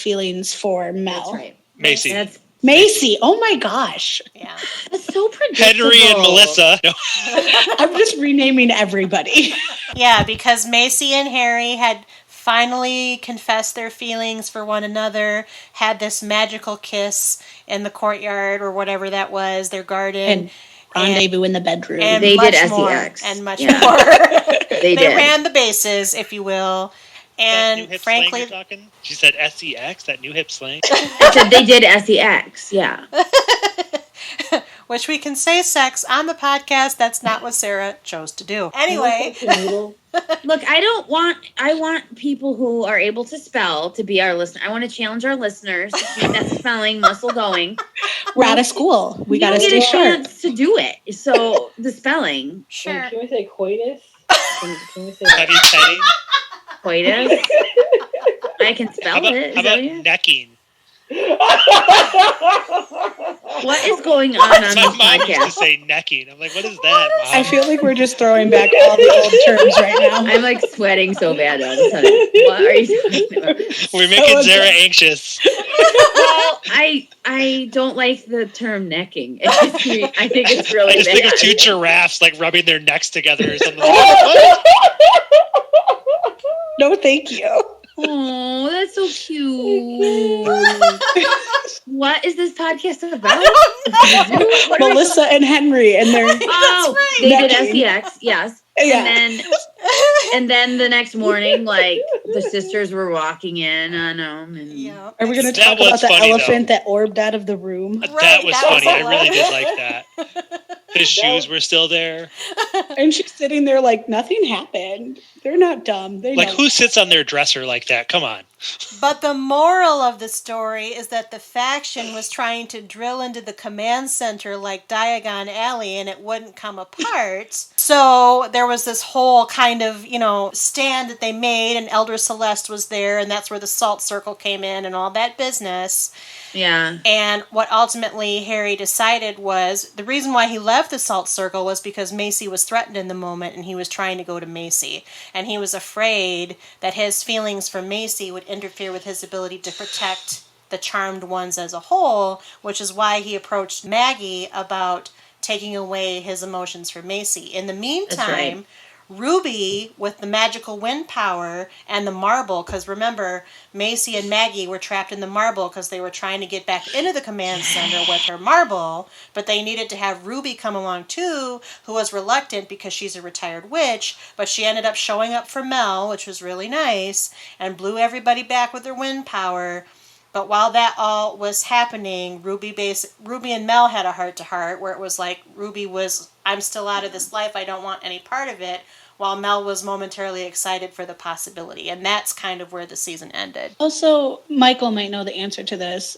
feelings for Mel. That's right. Macy, That's Macy, oh my gosh. Yeah. so predictable. Henry, and Melissa. No, I'm just renaming everybody. Yeah, because Macy and Harry had finally confessed their feelings for one another, had this magical kiss in the courtyard or whatever that was, their garden. And rendezvous in the bedroom. And They much did more, SEX. and much Yeah. more. They They did. ran the bases, if you will. that new And hip frankly, slang you're talking? She said SEX, that new hip slang. I said they did SEX. Yeah. which we can say sex on the podcast. That's not what Sarah chose to do. Anyway. Look, I want people who are able to spell to be our listener. I want to challenge our listeners to keep that spelling muscle going. We're out of school. We got to get stay a sharp. chance to do it. So the spelling. Sure. Can we say coitus? Can we say Petty, petty. Coitus. I can spell it. How about necking? What is going on My this mom used to podcast? say necking. I'm like, what is that, Mom? I feel like we're just throwing back all the old terms right now. I'm like sweating so bad all of a sudden. What are you talking about? We're making Zara anxious. Well, I don't like the term necking. I think it's really I just bad. think of two giraffes like rubbing their necks together or something. Like that. No, thank you. Oh, that's so cute. What is this podcast about? What are we- Melissa and Henry and their Oh, right. they did Necking. SEX, yes. Yeah. And then the next morning, like the sisters were walking in on them. And Yeah. Are we going to That talk was about the funny, elephant that orbed out of the room? That Right, was that was funny. I really hilarious. did like that. His shoes were still there. And she's sitting there like nothing happened. They're not dumb. They Like, know. who sits on their dresser like that? Come on. But the moral of the story is that the faction was trying to drill into the command center like Diagon Alley and it wouldn't come apart. So there was this whole kind of, stand that they made and Elder Celeste was there and that's where the Salt Circle came in and all that business. yeah. And what ultimately Harry decided was the reason why he left the Salt Circle was because Macy was threatened in the moment and he was trying to go to Macy. And he was afraid that his feelings for Macy would interfere with his ability to protect the Charmed Ones as a whole, which is why he approached Maggie about taking away his emotions for Macy. In the meantime, right. Ruby with the magical wind power and the marble, because remember, Macy and Maggie were trapped in the marble because they were trying to get back into the command center with her marble, but they needed to have Ruby come along too, who was reluctant because she's a retired witch, but she ended up showing up for Mel, which was really nice, and blew everybody back with her wind power. But while that all was happening, Ruby and Mel had a heart-to-heart where it was like Ruby was, I'm still out of this life, I don't want any part of it, while Mel was momentarily excited for the possibility. And that's kind of where the season ended. Also, Michael might know the answer to this.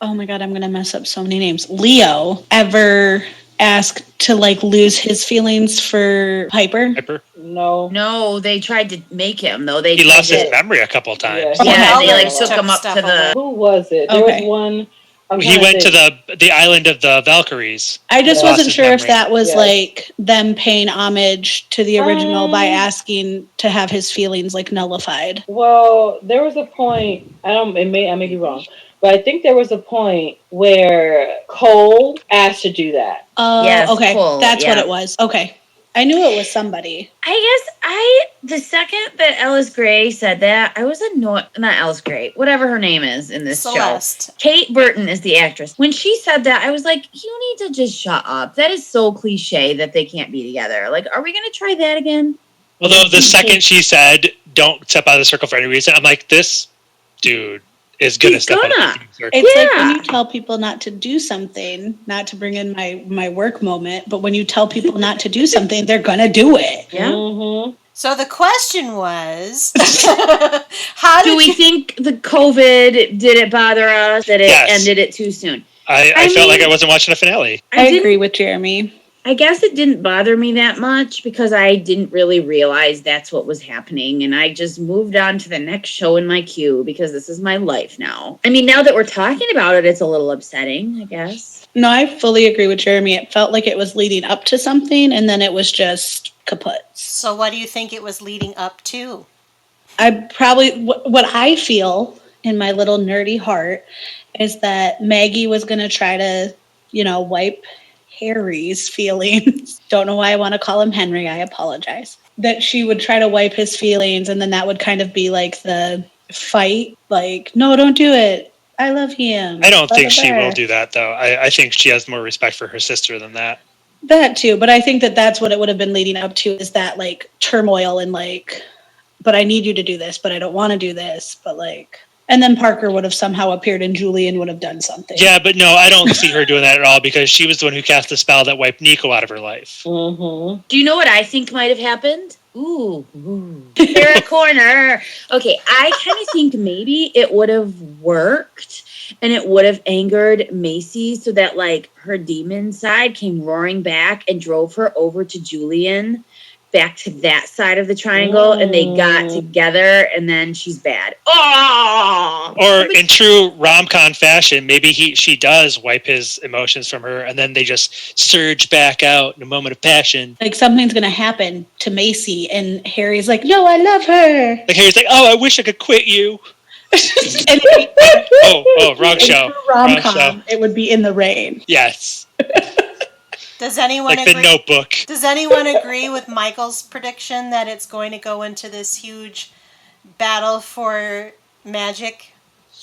Oh my God, I'm going to mess up so many names. Leo ever ask to lose his feelings for Piper? Piper. No, they tried to make him though. They He tried lost to- his memory a couple times. Yeah, Oh, they they took him up stuff to the. Who was it? There Okay. was one. He went to the island of the Valkyries. I just Lost wasn't his sure if memory. that was Yes. them paying homage to the original by asking to have his feelings nullified. Well, there was a point. I may be wrong, but I think there was a point where Cole asked to do that. Oh, Yes, okay. Cole, That's what yeah. it was. Okay. I knew it was somebody. The second that Alice Gray said that, I was annoyed. Not Alice Gray, whatever her name is in this Celeste. show. Kate Burton is the actress. When she said that, I was like, you need to just shut up. That is so cliche that they can't be together. Like, are we going to try that again? Although the second she said, don't step out of the circle for any reason, I'm like, this dude is going to He's step out gonna. of the circle. It's like when Yeah. you tell people not to do something, not to bring in my work moment, but when you tell people not to do something, they're going to do it. Yeah. Mm-hmm. So the question was, how Do did we you... think the COVID, did it bother us that it Yes. ended it too soon? I felt like mean- I wasn't watching a finale. I didn't- agree with Jeremy. I guess it didn't bother me that much because I didn't really realize that's what was happening. And I just moved on to the next show in my queue because this is my life now. I mean, now that we're talking about it, it's a little upsetting, I guess. No, I fully agree with Jeremy. It felt like it was leading up to something, and then it was just kaput. So what do you think it was leading up to? What I feel in my little nerdy heart is that Maggie was going to try to, wipe Harry's feelings. Don't know why I want to call him Henry. I apologize. That she would try to wipe his feelings, and then that would kind of be like the fight. Like, no, don't do it. I love him. I don't Blah, think blah, she blah. will do that, though. I think she has more respect for her sister than that. That too, but I think that that's what it would have been leading up to, is that turmoil and but I need you to do this, but I don't want to do this, but And then Parker would have somehow appeared and Julian would have done something. Yeah, but no, I don't see her doing that at all because she was the one who cast the spell that wiped Nico out of her life. Mm-hmm. Do you know what I think might have happened? Ooh. They're a corner. Okay, I kind of think maybe it would have worked and it would have angered Macy so that, like, her demon side came roaring back and drove her over to Julian, back to that side of the triangle, and they got together, and then she's bad. Oh! Or in true rom-com fashion, maybe she does wipe his emotions from her, and then they just surge back out in a moment of passion. Like something's going to happen to Macy, and Harry's like, no, I love her. Like Harry's like, oh, I wish I could quit you. And wrong show. Rom-com, Wrong show. it would be In the Rain. Yes. Does anyone like agree? The Notebook. Does anyone agree with Michael's prediction that it's going to go into this huge battle for magic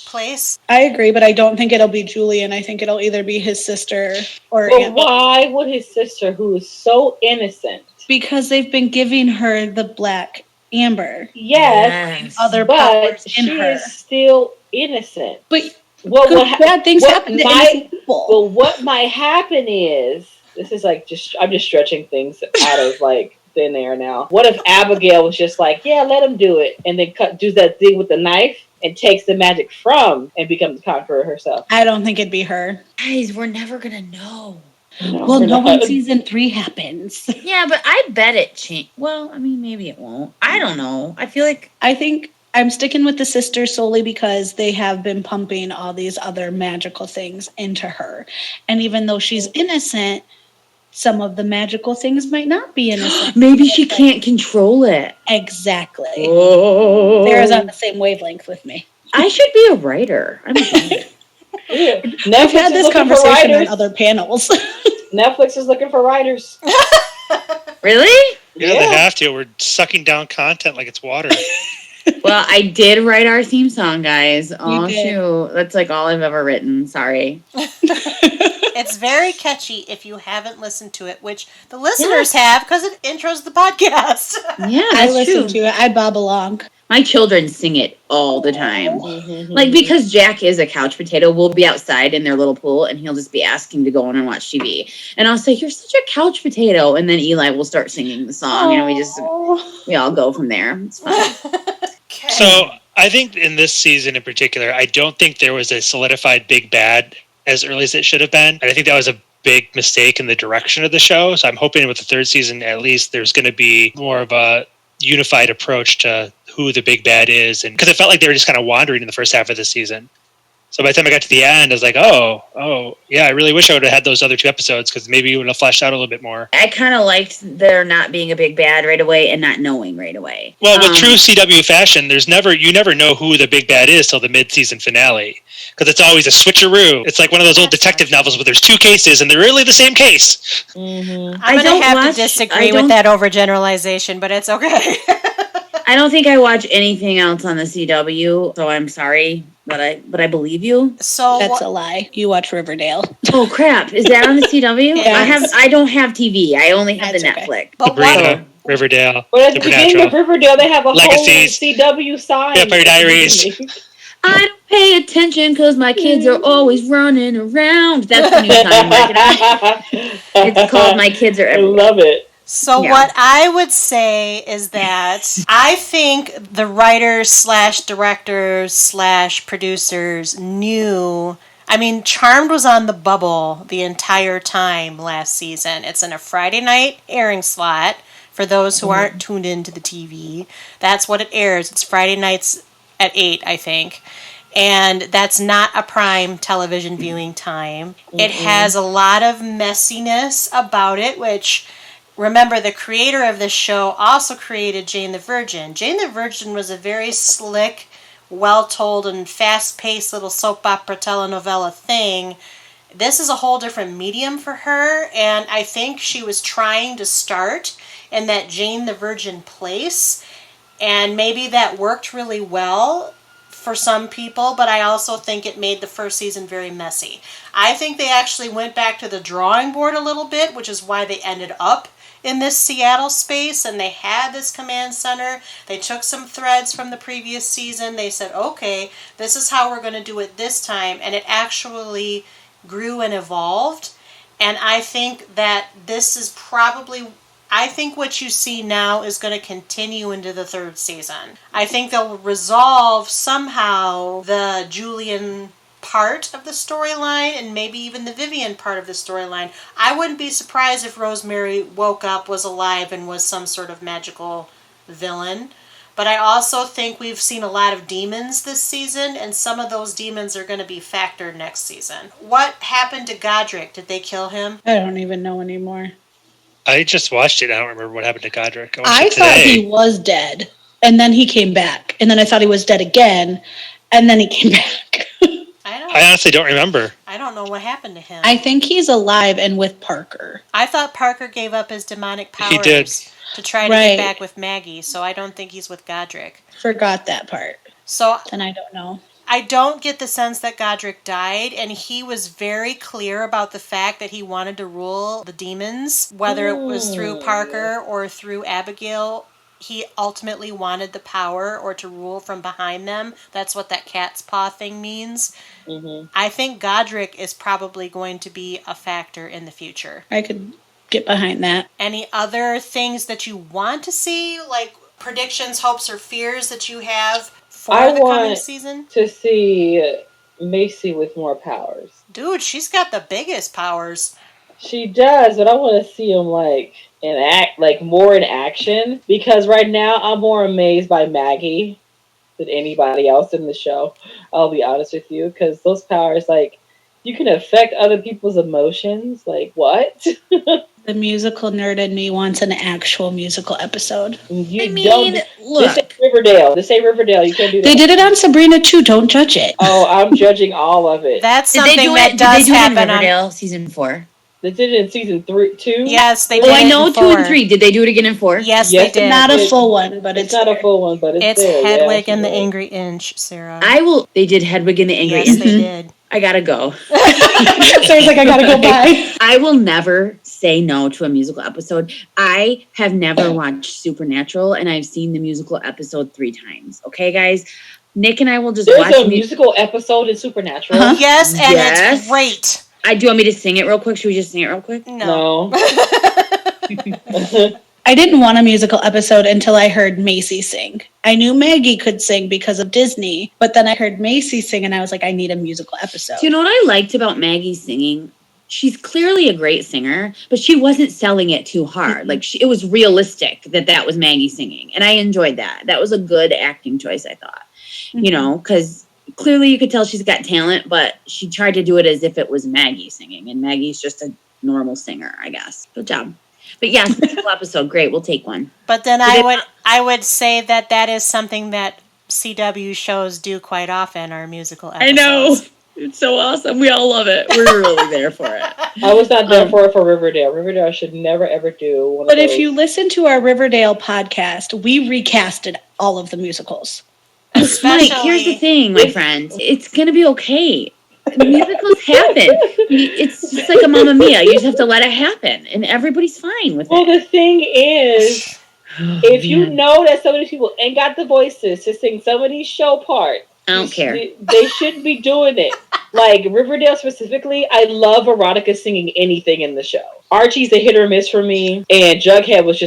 place? I agree, but I don't think it'll be Julian. I think it'll either be his sister or But Aunt. why would his sister, who is so innocent? Because they've been giving her the black amber. Yes, Other but powers in she her. is still innocent. But What bad things happen to innocent people. Well, what might happen is, this is like I'm just stretching things out of like thin air now. What if Abigail was just like, yeah, let him do it, and then do that thing with the knife and takes the magic from and becomes the conqueror herself? I don't think it'd be her. Guys, we're never gonna know. Well, no when season 3 happens. Yeah, but I bet it changed. Well, I mean, maybe it won't. I don't know. I feel like I think I'm sticking with the sisters solely because they have been pumping all these other magical things into her. And even though she's innocent, some of the magical things might not be innocent. maybe she can't control it. Exactly. Oh. Sarah's on the same wavelength with me. I should be a writer. I'm Yeah. I've had this conversation on other panels. Netflix is looking for writers. Really? Yeah, they have to. We're sucking down content like it's water. Well, I did write our theme song, guys. Oh, did. shoot. That's like all I've ever written. Sorry. It's very catchy if you haven't listened to it, which the listeners have because it intros the podcast. Yeah, I that's listen true. to it. I bob along. My children sing it all the time. Like, because Jack is a couch potato, we'll be outside in their little pool, and he'll just be asking to go in and watch TV. And I'll say, you're such a couch potato. And then Eli will start singing the song. You know, we all go from there. It's fun. Okay. So I think in this season in particular, I don't think there was a solidified big bad as early as it should have been. And I think that was a big mistake in the direction of the show. So I'm hoping with the third season, at least there's going to be more of a unified approach to who the big bad is. And because it felt like they were just kind of wandering in the first half of the season. So by the time I got to the end, I was like, oh, yeah, I really wish I would have had those other 2 episodes because maybe it would have fleshed out a little bit more. I kind of liked there not being a big bad right away and not knowing right away. Well, with true CW fashion, you never know who the big bad is till the mid-season finale because it's always a switcheroo. It's like one of those old detective novels where there's 2 cases and they're really the same case. I'm going to have to disagree with that overgeneralization, but it's okay. I don't think I watch anything else on the CW, so I'm sorry, but I believe you. So That's a lie. You watch Riverdale. Oh crap! Is that on the CW? Yes. I don't have TV. I only have That's the okay. Netflix. But Sabrina, Riverdale, But at the beginning of Supernatural. Riverdale, they have a Legacies. whole CW sign. Vampire Diaries. I don't pay attention because my kids are always running around. That's the new sign. Marketing. It's called My Kids Are I Everywhere. love it. So Yeah. what I would say is that I think the writers / directors / producers knew. I mean, Charmed was on the bubble the entire time last season. It's in a Friday night airing slot for those who aren't tuned into the TV. That's what it airs. It's Friday nights at 8, I think. And that's not a prime television viewing time. It has a lot of messiness about it, which... Remember, the creator of this show also created Jane the Virgin. Jane the Virgin was a very slick, well-told, and fast-paced little soap opera telenovela thing. This is a whole different medium for her, and I think she was trying to start in that Jane the Virgin place, and maybe that worked really well for some people, but I also think it made the first season very messy. I think they actually went back to the drawing board a little bit, which is why they ended up in this Seattle space and they had this command center. They took some threads from the previous season. They said, okay, this is how we're going to do it this time. And it actually grew and evolved. And I think that this is probably... I think what you see now is going to continue into the third season. I think they'll resolve somehow the Julian part of the storyline and maybe even the Vivian part of the storyline. I wouldn't be surprised if Rosemary woke up, was alive, and was some sort of magical villain. But I also think we've seen a lot of demons this season, and some of those demons are going to be factored next season. What happened to Godric? Did they kill him? I don't even know anymore. I just watched it. I don't remember what happened to Godric. I thought he was dead, and then he came back, and then I thought he was dead again, and then he came back. I honestly don't remember. I don't know what happened to him. I think he's alive and with Parker. I thought Parker gave up his demonic powers He did. to try to get back with Maggie, so I don't think he's with Godric. Forgot that part. So then I don't know. I don't get the sense that Godric died, and he was very clear about the fact that he wanted to rule the demons, whether it was through Parker or through Abigail. He ultimately wanted the power or to rule from behind them. That's what that cat's paw thing means. Mm-hmm. I think Godric is probably going to be a factor in the future. I could get behind that. Any other things that you want to see, like predictions, hopes, or fears that you have for the coming season? To see Macy with more powers. Dude, she's got the biggest powers. She does, but I want to see him more in action, because right now I'm more amazed by Maggie than anybody else in the show. I'll be honest with you, because those powers, you can affect other people's emotions. Like, what? The musical nerd in me wants an actual musical episode. Look. This ain't Riverdale. You can't do that. They did it on Sabrina too. Don't judge it. Oh, I'm judging all of it. That's something that does happen in Riverdale season 4. They did it in season 2? Yes, they did. Well, I know 2 and 3. Did they do it again in 4? Yes, they did. Not a full one, but it's not a full one, but it's there. Hedwig and the Angry Inch, Sarah. They did Hedwig and the Angry Inch. Yes, they did. I gotta go. Sarah's like, I gotta go bye. I will never say no to a musical episode. I have never watched Supernatural, and I've seen the musical episode 3 times. Okay, guys? Nick and I will just watch a musical episode in Supernatural. Uh-huh. Yes, and it's great. Do you want me to sing it real quick? Should we just sing it real quick? No. I didn't want a musical episode until I heard Macy sing. I knew Maggie could sing because of Disney, but then I heard Macy sing and I was like, I need a musical episode. Do you know what I liked about Maggie singing? She's clearly a great singer, but she wasn't selling it too hard. Mm-hmm. It was realistic that was Maggie singing. And I enjoyed that. That was a good acting choice, I thought. Mm-hmm. Because clearly you could tell she's got talent, but she tried to do it as if it was Maggie singing. And Maggie's just a normal singer, I guess. Good job. But yeah, musical episode, great. We'll take one. But then I would say that is something that CW shows do quite often, are musical episodes. I know. It's so awesome. We all love it. We're really there for it. I was not there for it for Riverdale. Riverdale should never, ever do one But of those. if you listen to our Riverdale podcast, we recasted all of the musicals. Mike, here's the thing, my friend. It's going to be okay. Musicals happen. It's just like a Mamma Mia. You just have to let it happen, and everybody's fine with it. Well, the thing is, if you know that some of these people ain't got the voices to sing some of these show parts, I don't care. They shouldn't be doing it. Like Riverdale specifically, I love Veronica singing anything in the show. Archie's a hit or miss for me, and Jughead was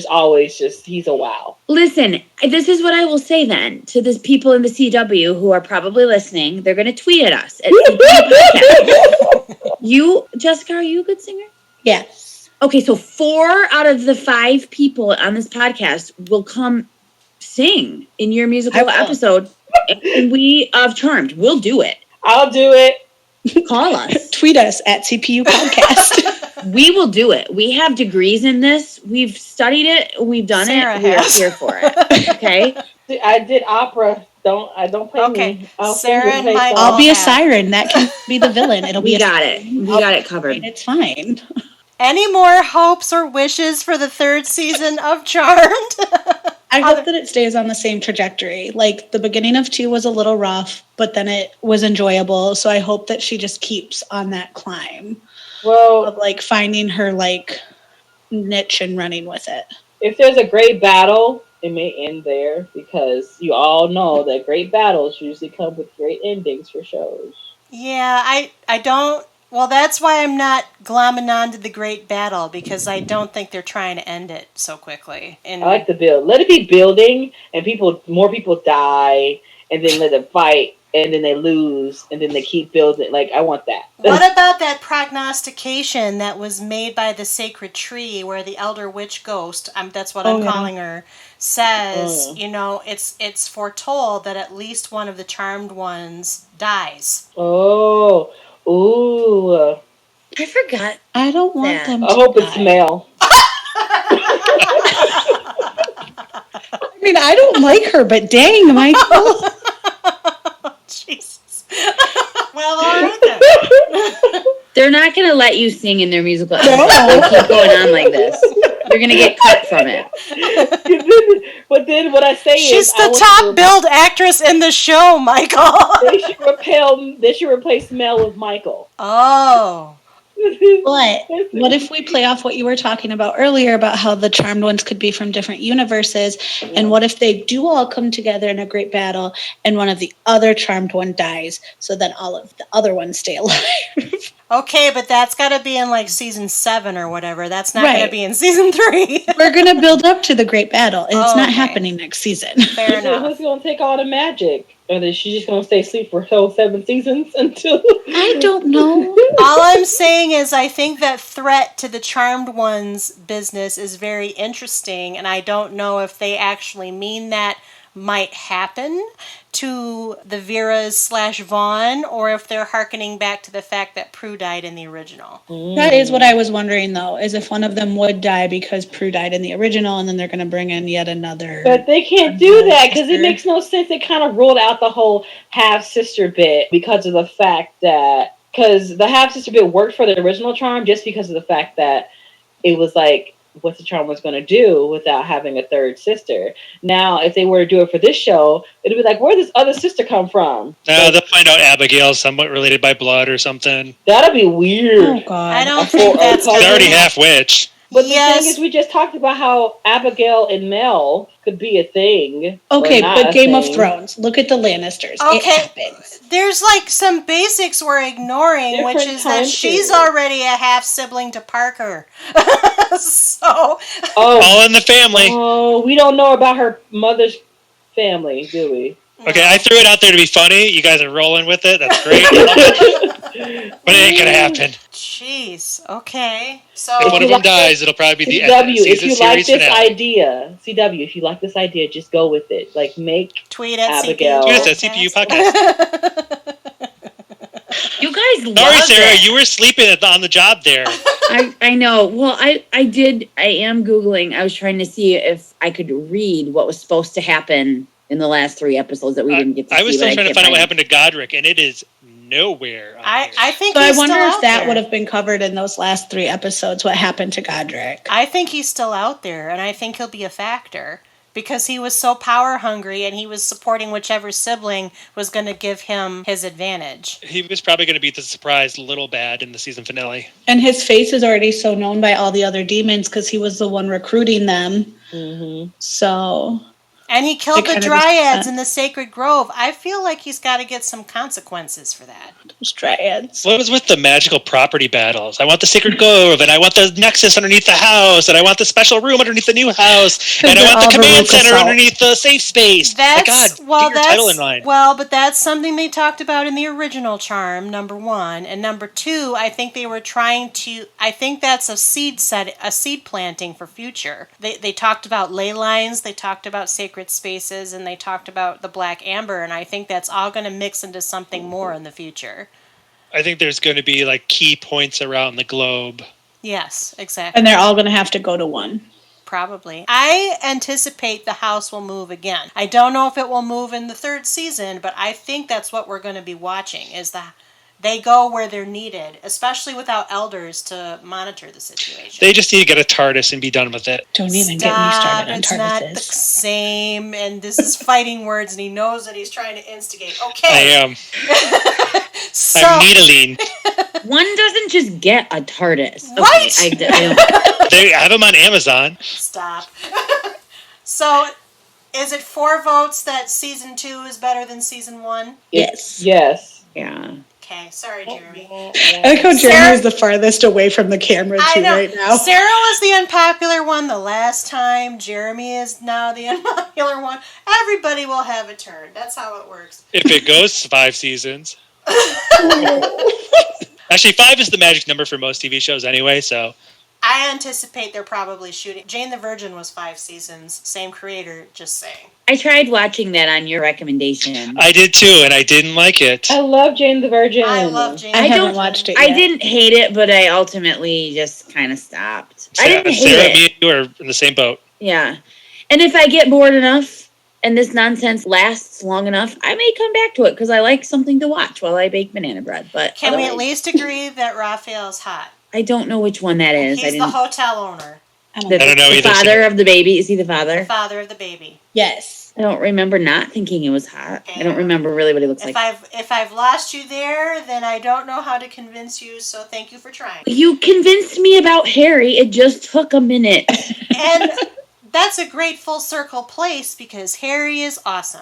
he's a wow. Listen, this is what I will say then to the people in the CW who are probably listening. They're going to tweet at us. You, Jessica, are you a good singer? Yes. Okay, so 4 out of the 5 people on this podcast will come sing in your musical episode, and we have Charmed. We'll do it. I'll do it. Call us. Tweet us at CPU Podcast. We will do it. We have degrees in this. We've studied it. We've done Sarah it. We are here for it. Okay? I did opera. Don't play me. Sarah and Mike. I'll be a siren. That can be the villain. It'll be We got it covered. It's fine. Any more hopes or wishes for the 3rd season of Charmed? I hope that it stays on the same trajectory. Like, the beginning of 2 was a little rough, but then it was enjoyable. So I hope that she just keeps on that climb. Well, of finding her niche and running with it. If there's a great battle, it may end there because you all know that great battles usually come with great endings for shows. Yeah, I don't. Well, that's why I'm not glomming on to the great battle, because I don't think they're trying to end it so quickly. And I like the build. Let it be building, and more people die, and then let them fight, and then they lose, and then they keep building. Like, I want that. what about that prognostication that was made by the sacred tree, where the elder witch ghost, that's what I'm calling her, says, it's foretold that at least one of the charmed ones dies. Oh. Ooh. I forgot. I don't want them to I hope die. it's Mel. I mean, I don't like her, but dang, Michael. Jesus. Well, all right then. They're not going to let you sing in their musical episode. Keep going on like this. You're going to get cut from it. But then what I say She's is... the top billed actress in the show, Michael. They should replace Mel with Michael. Oh. But what if we play off what you were talking about earlier about how the charmed ones could be from different universes? Yeah. And what if they do all come together in a great battle and one of the other charmed one dies, so then all of the other ones stay alive? Okay, but that's got to be in like season 7 or whatever. That's not going to be in season 3. We're going to build up to the great battle. And it's not happening next season. Fair enough. Who's going to take all the magic? Or is she just going to stay asleep for whole 7 seasons until... I don't know. All I'm saying is I think that threat to the charmed ones business is very interesting, and I don't know if they actually mean that might happen to the Veras / Vaughn, or if they're hearkening back to the fact that Prue died in the original. That is what I was wondering, though, is if one of them would die because Prue died in the original, and then they're going to bring in yet another. But they can't do that because it makes no sense. They kind of ruled out the whole half-sister bit because of the fact that... Because the half-sister bit worked for the original charm just because of the fact that it was like, what the charm was going to do without having a third sister. Now, if they were to do it for this show, it'd be like, where did this other sister come from? They'll find out Abigail's somewhat related by blood or something. That'd be weird. Oh, God. I don't think that's They're already half witch. But the thing is, we just talked about how Abigail and Mel could be a thing. Okay, but Game of Thrones. Look at the Lannisters. Okay. It happens. There's like some basics we're ignoring, which is that she's already a half sibling to Parker. All in the family. Oh, we don't know about her mother's family, do we? Okay, I threw it out there to be funny. You guys are rolling with it. That's great. But it ain't gonna happen. Jeez. Okay. So if one of them dies, it'll probably be the CW, if you like this finale. idea, CW, if you like this idea, just go with it. Like, make tweet at Abigail. Tweet us at CPU Podcast. You guys love Sorry, Sarah, it. you were sleeping on the job there. I know. Well, I am Googling. I was trying to see if I could read what was supposed to happen in the last 3 episodes that we didn't get to see. I was still trying to find out what happened to Godric, and it is nowhere. I think so. He's I wonder still if out that there. would have been covered in those last 3 episodes. What happened to Godric? I think he's still out there, and I think he'll be a factor because he was so power hungry, and he was supporting whichever sibling was going to give him his advantage. He was probably going to be the surprise little bad in the season finale. And his face is already so known by all the other demons because he was the one recruiting them. Mm-hmm. So. And he killed the dryads in the sacred grove. I feel like he's got to get some consequences for that. Those dryads. What was with the magical property battles? I want the sacred grove, and I want the nexus underneath the house, and I want the special room underneath the new house, and I want the command center underneath the safe space. That's, get your title in line. Well, but that's something they talked about in the original charm, number 1. And number 2, I think they were trying to, I think that's a seed planting for future. They talked about ley lines, they talked about sacred spaces, and they talked about the black amber, and I think that's all going to mix into something more in the future. I think there's going to be like key points around the globe. Yes, exactly. And they're all going to have to go to one. Probably. I anticipate the house will move again. I don't know if it will move in the 3rd season, but I think that's what we're going to be watching, is they go where they're needed, especially without elders to monitor the situation. They just need to get a TARDIS and be done with it. Don't even get me started on TARDISes. It's not the same, and this is fighting words, and he knows that he's trying to instigate. Okay. I am. I'm needling. One doesn't just get a TARDIS. Okay, Right? I don't. They have them on Amazon. Stop. So, is it 4 votes that season 2 is better than season 1? Yes. Yes. Yeah. Okay, sorry, Jeremy. I like how Jeremy is the farthest away from the camera I too know. right now. Sarah was the unpopular one the last time. Jeremy is now the unpopular one. Everybody will have a turn. That's how it works. If it goes 5 seasons. Actually, 5 is the magic number for most TV shows anyway, so. I anticipate they're probably shooting. Jane the Virgin was 5 seasons. Same creator, just saying. I tried watching that on your recommendation. I did too, and I didn't like it. I love Jane the Virgin. I love Jane the I Virgin. haven't watched it yet. I didn't hate it, but I ultimately just kind of stopped. I didn't hate Sarah, it. me and you are in the same boat. Yeah. And if I get bored enough and this nonsense lasts long enough, I may come back to it because I like something to watch while I bake banana bread. But Can we at otherwise, least agree that Raphael's hot? I don't know which one that is. He's the hotel owner, I don't the, know. I don't know the either, father so- of the baby. Is he the father? the father of the baby. Yes. I don't remember not thinking he was hot. I don't remember really what he looks If like. I've lost you there, then I don't know how to convince you, so thank you for trying. You convinced me about Harry. It just took a minute. And that's a great full circle place because Harry is awesome.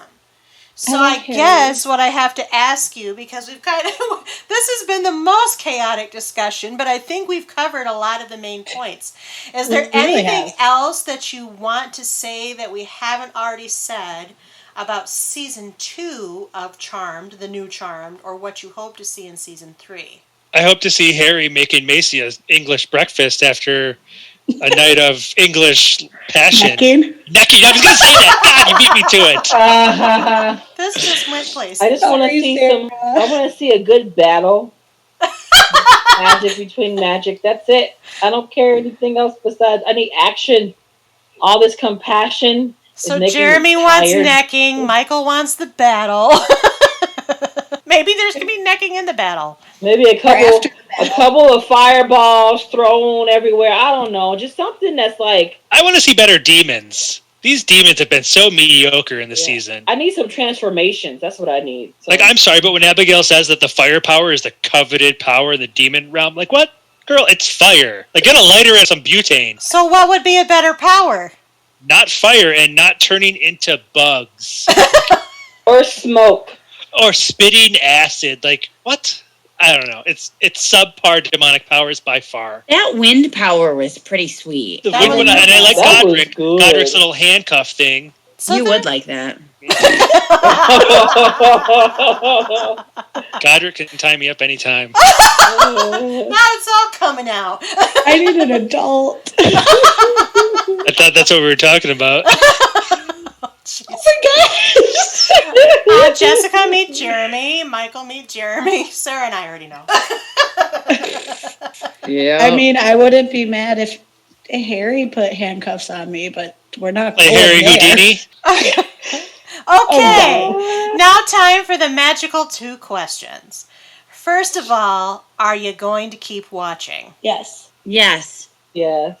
So I like I Harry. guess what I have to ask you, because we've kind of, this has been the most chaotic discussion, but I think we've covered a lot of the main points. Is there We really anything have. else that you want to say that we haven't already said about season 2 of Charmed, the new Charmed, or what you hope to see in season 3? I hope to see Harry making Macy an English breakfast after a night of English passion. Necking. Necking. I was going to say that. God, you beat me to it. This just went places. I just want to Sorry, see Sarah. I want to see a good battle. Magic between magic. That's it. I don't care anything else besides. I need action. All this compassion. So is making Jeremy me wants tired. necking, Michael wants the battle. Maybe there's going to be necking in the battle. Maybe a couple of fireballs thrown everywhere. I don't know. Just something that's like. I want to see better demons. These demons have been so mediocre in the season. I need some transformations. That's what I need. So, Like, I'm sorry, but when Abigail says that the fire power is the coveted power in the demon realm, like, what? Girl, it's fire. Like, get a lighter and some butane. So what would be a better power? Not fire and not turning into bugs. or smoke. Or spitting acid. Like, what? I don't know. It's subpar demonic powers by far. That wind power was pretty sweet. The That wind was- one, and I like that was Godric. good. Godric's little handcuff thing. So You then- would like that. Godric can tie me up anytime. Now it's all coming out. I need an adult. I thought that's what we were talking about. Jessica, meet Jeremy. Michael, meet Jeremy. Sarah and I already know. Yeah. Oh. I mean, I wouldn't be mad if Harry put handcuffs on me, but we're not Like going Harry there. Houdini. Okay, now time for the magical 2 questions. First of all, are you going to keep watching? Yes. Yes. Yes.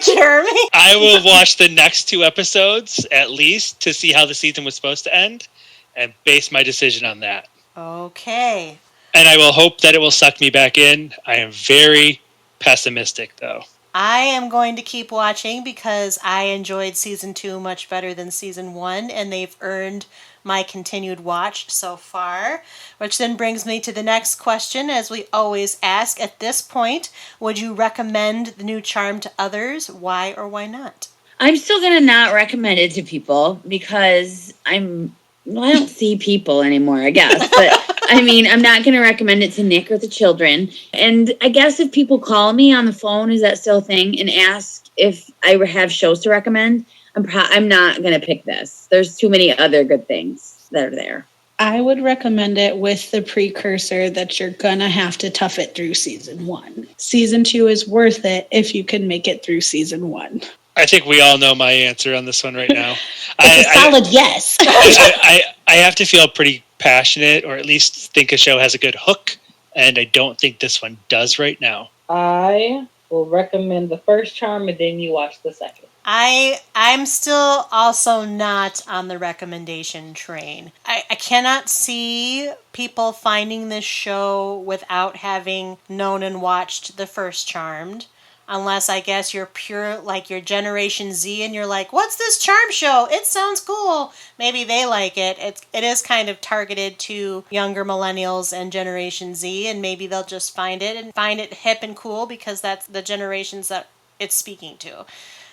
Jeremy? I will watch the next 2 episodes at least to see how the season was supposed to end and base my decision on that. Okay. And I will hope that it will suck me back in. I am very pessimistic, though. I am going to keep watching because I enjoyed season 2 much better than season 1, and they've earned my continued watch so far. Which then brings me to the next question, as we always ask at this point, would you recommend the new Charm to others? Why or why not? I'm still going to not recommend it to people because I don't see people anymore, I guess. But I mean, I'm not going to recommend it to Nick or the children. And I guess if people call me on the phone, is that still a thing, and ask if I have shows to recommend, I'm not going to pick this. There's too many other good things that are there. I would recommend it with the precursor that you're going to have to tough it through season 1. Season 2 is worth it if you can make it through season 1. I think we all know my answer on this one right now. It's a solid yes. I have to feel pretty passionate, or at least think a show has a good hook, and I don't think this one does right now. I will recommend the first Charm, and then you watch the second. I'm still also not on the recommendation train. I cannot see people finding this show without having known and watched the first Charmed. unless I guess you're pure, like your Generation Z, and you're like, what's this charm show? It sounds cool. Maybe they like it. It is kind of targeted to younger millennials and Generation Z, and maybe they'll just find it hip and cool because that's the generations that it's speaking to.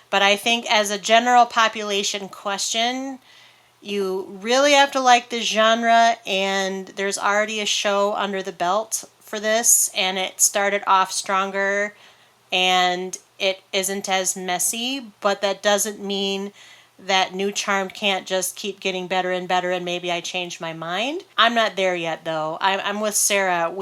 But I think as a general population question, you really have to like this genre, and there's already a show under the belt for this, and it started off stronger, and it isn't as messy, but that doesn't mean that New Charmed can't just keep getting better and better, and maybe I changed my mind. I'm not there yet, though. I'm with Sarah.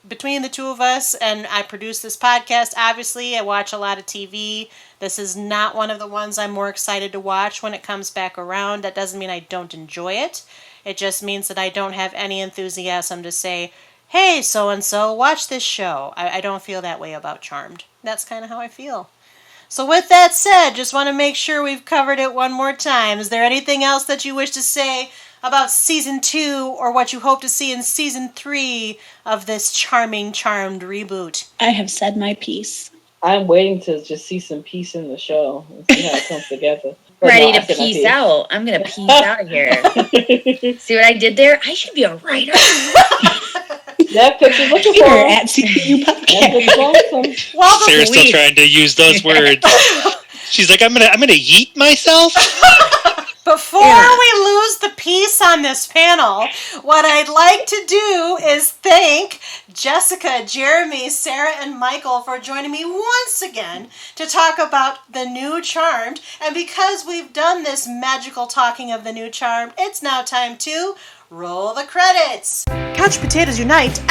Between the two of us, and I produce this podcast, obviously, I watch a lot of TV. This is not one of the ones I'm more excited to watch when it comes back around. That doesn't mean I don't enjoy it. It just means that I don't have any enthusiasm to say, hey, so-and-so, watch this show. I don't feel that way about Charmed. That's kind of how I feel. So with that said, just want to make sure we've covered it one more time. Is there anything else that you wish to say about Season 2 or what you hope to see in Season 3 of this charming Charmed reboot? I have said my piece. I'm waiting to just see some peace in the show and see how it comes together. Ready to peace out. I'm going to peace out here. See what I did there? I should be a writer. That picture's looking Here for at CPU Podcast. Well, Sarah's still trying to use those words. She's like, I'm gonna yeet myself. Before we lose the peace on this panel, what I'd like to do is thank Jessica, Jeremy, Sarah, and Michael for joining me once again to talk about the new Charmed. And because we've done this magical talking of the new Charmed, it's now time to roll the credits. Couch Potatoes Unite!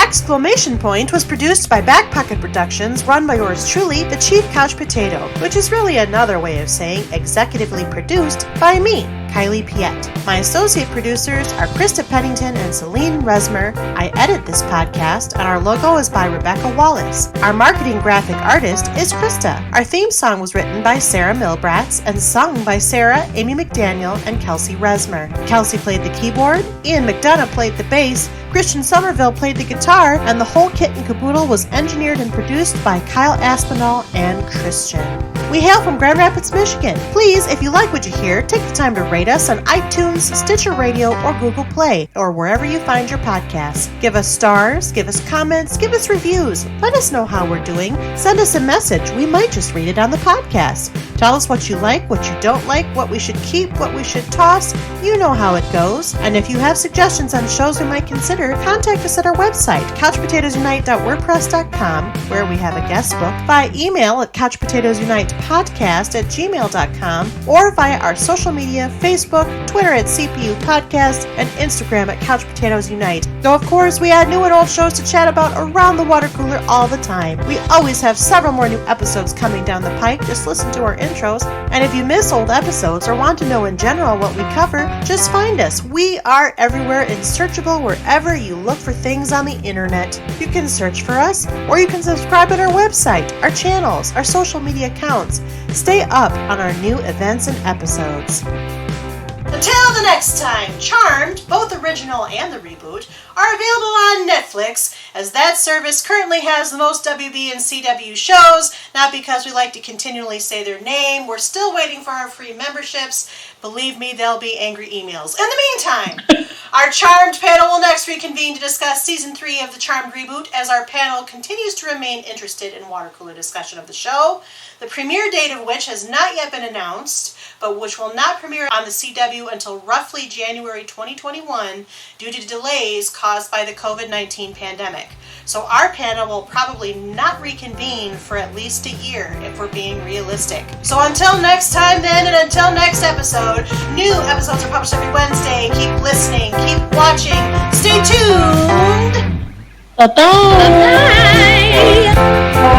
Was produced by Back Pocket Productions, run by yours truly, the Chief Couch Potato, which is really another way of saying executively produced by me, Kylie Piette. My associate producers are Krista Pennington and Selene Rezmer. I edit this podcast, and our logo is by Rebecca Wallace. Our marketing graphic artist is Krista. Our theme song was written by Sarah Milbratz and sung by Sarah, Amy McDaniel, and Kelsey Rezmer. Kelsey played the keyboard, Ian McDonough played the bass, Christian Somerville played the guitar, and the whole kit and caboodle was engineered and produced by Kyle Aspinall and Christian. We hail from Grand Rapids, Michigan. Please, if you like what you hear, take the time to rate us on iTunes, Stitcher Radio, or Google Play, or wherever you find your podcasts. Give us stars, give us comments, give us reviews. Let us know how we're doing. Send us a message. We might just read it on the podcast. Tell us what you like, what you don't like, what we should keep, what we should toss. You know how it goes. And if you have suggestions on shows we might consider, contact us at our website, couchpotatoesunite.wordpress.com, where we have a guest book, by email at couchpotatoesunitepodcast@gmail.com, or via our social media, Facebook, Twitter at CPU Podcast, and Instagram at Couch Potatoes Unite. Though, of course, we add new and old shows to chat about around the water cooler all the time. We always have several more new episodes coming down the pike. Just listen to our intros. And if you miss old episodes or want to know in general what we cover, just find us. We are everywhere and searchable wherever you look for things on the internet. You can search for us, or you can subscribe at our website, our channels, our social media accounts. Stay up on our new events and episodes. Until the next time, Charmed, both original and the reboot, are available on Netflix, as that service currently has the most WB and CW shows, not because we like to continually say their name. We're still waiting for our free memberships. Believe me, there'll be angry emails. In the meantime, our Charmed panel will next reconvene to discuss Season 3 of the Charmed reboot, as our panel continues to remain interested in water cooler discussion of the show, the premiere date of which has not yet been announced, but which will not premiere on the CW until roughly January 2021 due to delays caused by the COVID-19 pandemic. So our panel will probably not reconvene for at least a year, if we're being realistic. So until next time then, and until next episode, new episodes are published every Wednesday. Keep listening, keep watching, stay tuned! Bye-bye! Bye.